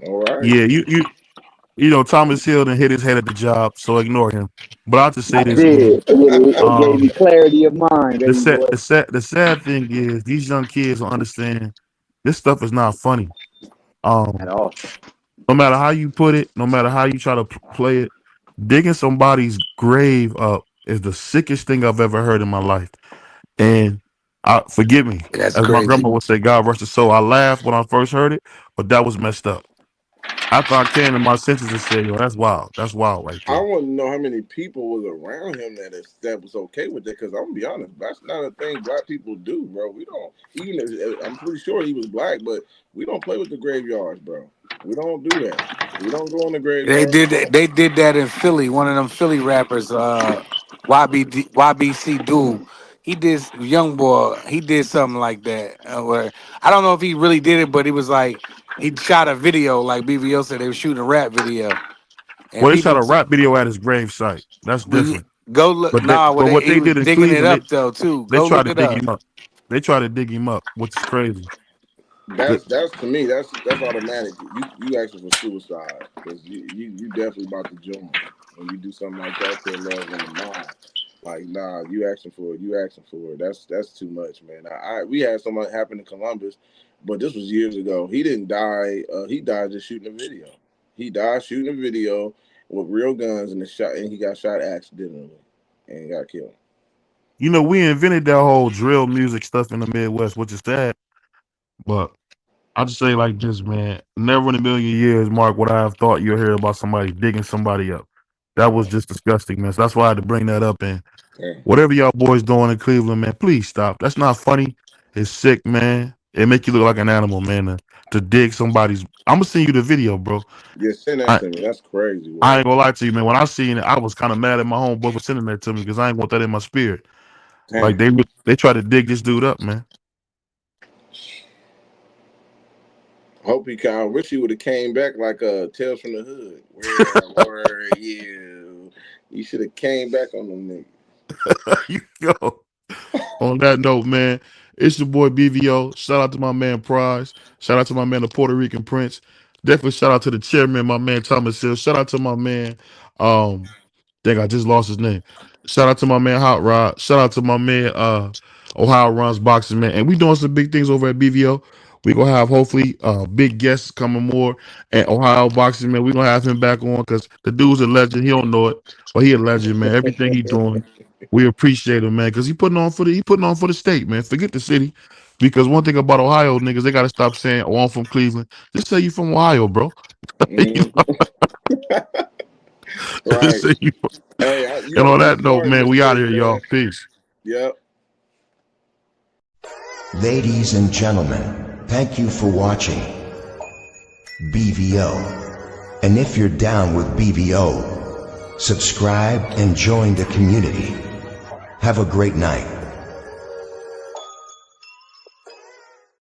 All right. Yeah, you know Thomas Hill done hit his head at the job, so ignore him. But I'll just say I this, man. did. It gave me clarity of mind, The baby sad boy. the sad the sad thing is these young kids don't understand this stuff is not funny. At Um, all. no matter how you put it, no matter how you try to play it, digging somebody's grave up. is the sickest thing I've ever heard in my life. And forgive me, That's as my crazy. grandma would say, God rest her soul. I laughed when I first heard it, but that was messed up. After I came to my senses and said, "Yo, that's wild. That's wild right I there." want to know how many people was around him that was okay with it. Because I'm gonna be honest, that's not a thing black people do, bro. We don't. Even if, I'm pretty sure he was black, but we don't play with the graveyards, bro. We don't do that. We don't go in the They graveyard. did that. They did that in Philly. One of them Philly rappers, YBC Dude. He did Young Boy. He did something like that. Where I don't know if he really did it, but he was like he shot a video, like BVO said they were shooting a rap video, and Well, they shot people a rap video at his grave site. That's we different. go look. Nah, well, But what he they was did in digging it Cleveland, up though too. they Go tried look to it dig up. him up. They tried to dig him up, which is crazy. That's to me. That's automatic. You asking for suicide because you definitely about to join when you do something like that to a loved one of mine. Like nah, you asking for it. You asking for it. That's too much, man. We had something happen in Columbus, but this was years ago. He didn't die. He died just shooting a video. He died shooting a video with real guns and he got shot accidentally and got killed. You know, we invented that whole drill music stuff in the Midwest, which is sad. But I'll just say like this, man. Never in a million years, Mark, would I have thought you'd hear about somebody digging somebody up. That was just disgusting, man. So that's why I had to bring that up. And Yeah. whatever y'all boys doing in Cleveland, man, please stop. That's not funny. It's sick, man. It make you look like an animal, man. To dig somebody's. I'm gonna send you the video, bro. Yeah, send that I to me. That's crazy I work. ain't gonna lie to you, man. When I seen it, I was kind of mad at my homeboy for sending that to me because I ain't want that in my spirit. Like Damn. they tried to dig this dude up, man. Hope he kind. Wish he would have came back like Tales from the Hood. Where were you? You should have came back on them niggas. You go. On that note, man, it's your boy BVO. Shout out to my man Prize. Shout out to my man the Puerto Rican Prince. Definitely shout out to the chairman, my man Thomas Hill. Shout out to my man, dang, I just lost his name. Shout out to my man Hot Rod. Shout out to my man Ohio Runs Boxing, man. And we doing some big things over at BVO. We gonna have hopefully big guests coming more at Ohio Boxing, man. We gonna have him back on because the dude's a legend. He don't know it, but he a legend, man. Everything he doing, we appreciate him, man, because he putting on for the state, man. Forget the city, because one thing about Ohio niggas, they gotta stop saying, "Oh, I'm from Cleveland." Just say you from Ohio, bro. Mhm. Just Right. say you. Hey, you And have a on good that note, story, man, Miss we out Pretty, here, y'all. man. Peace. Yep. Ladies and gentlemen, thank you for watching BVO. And if you're down with BVO, subscribe and join the community. Have a great night.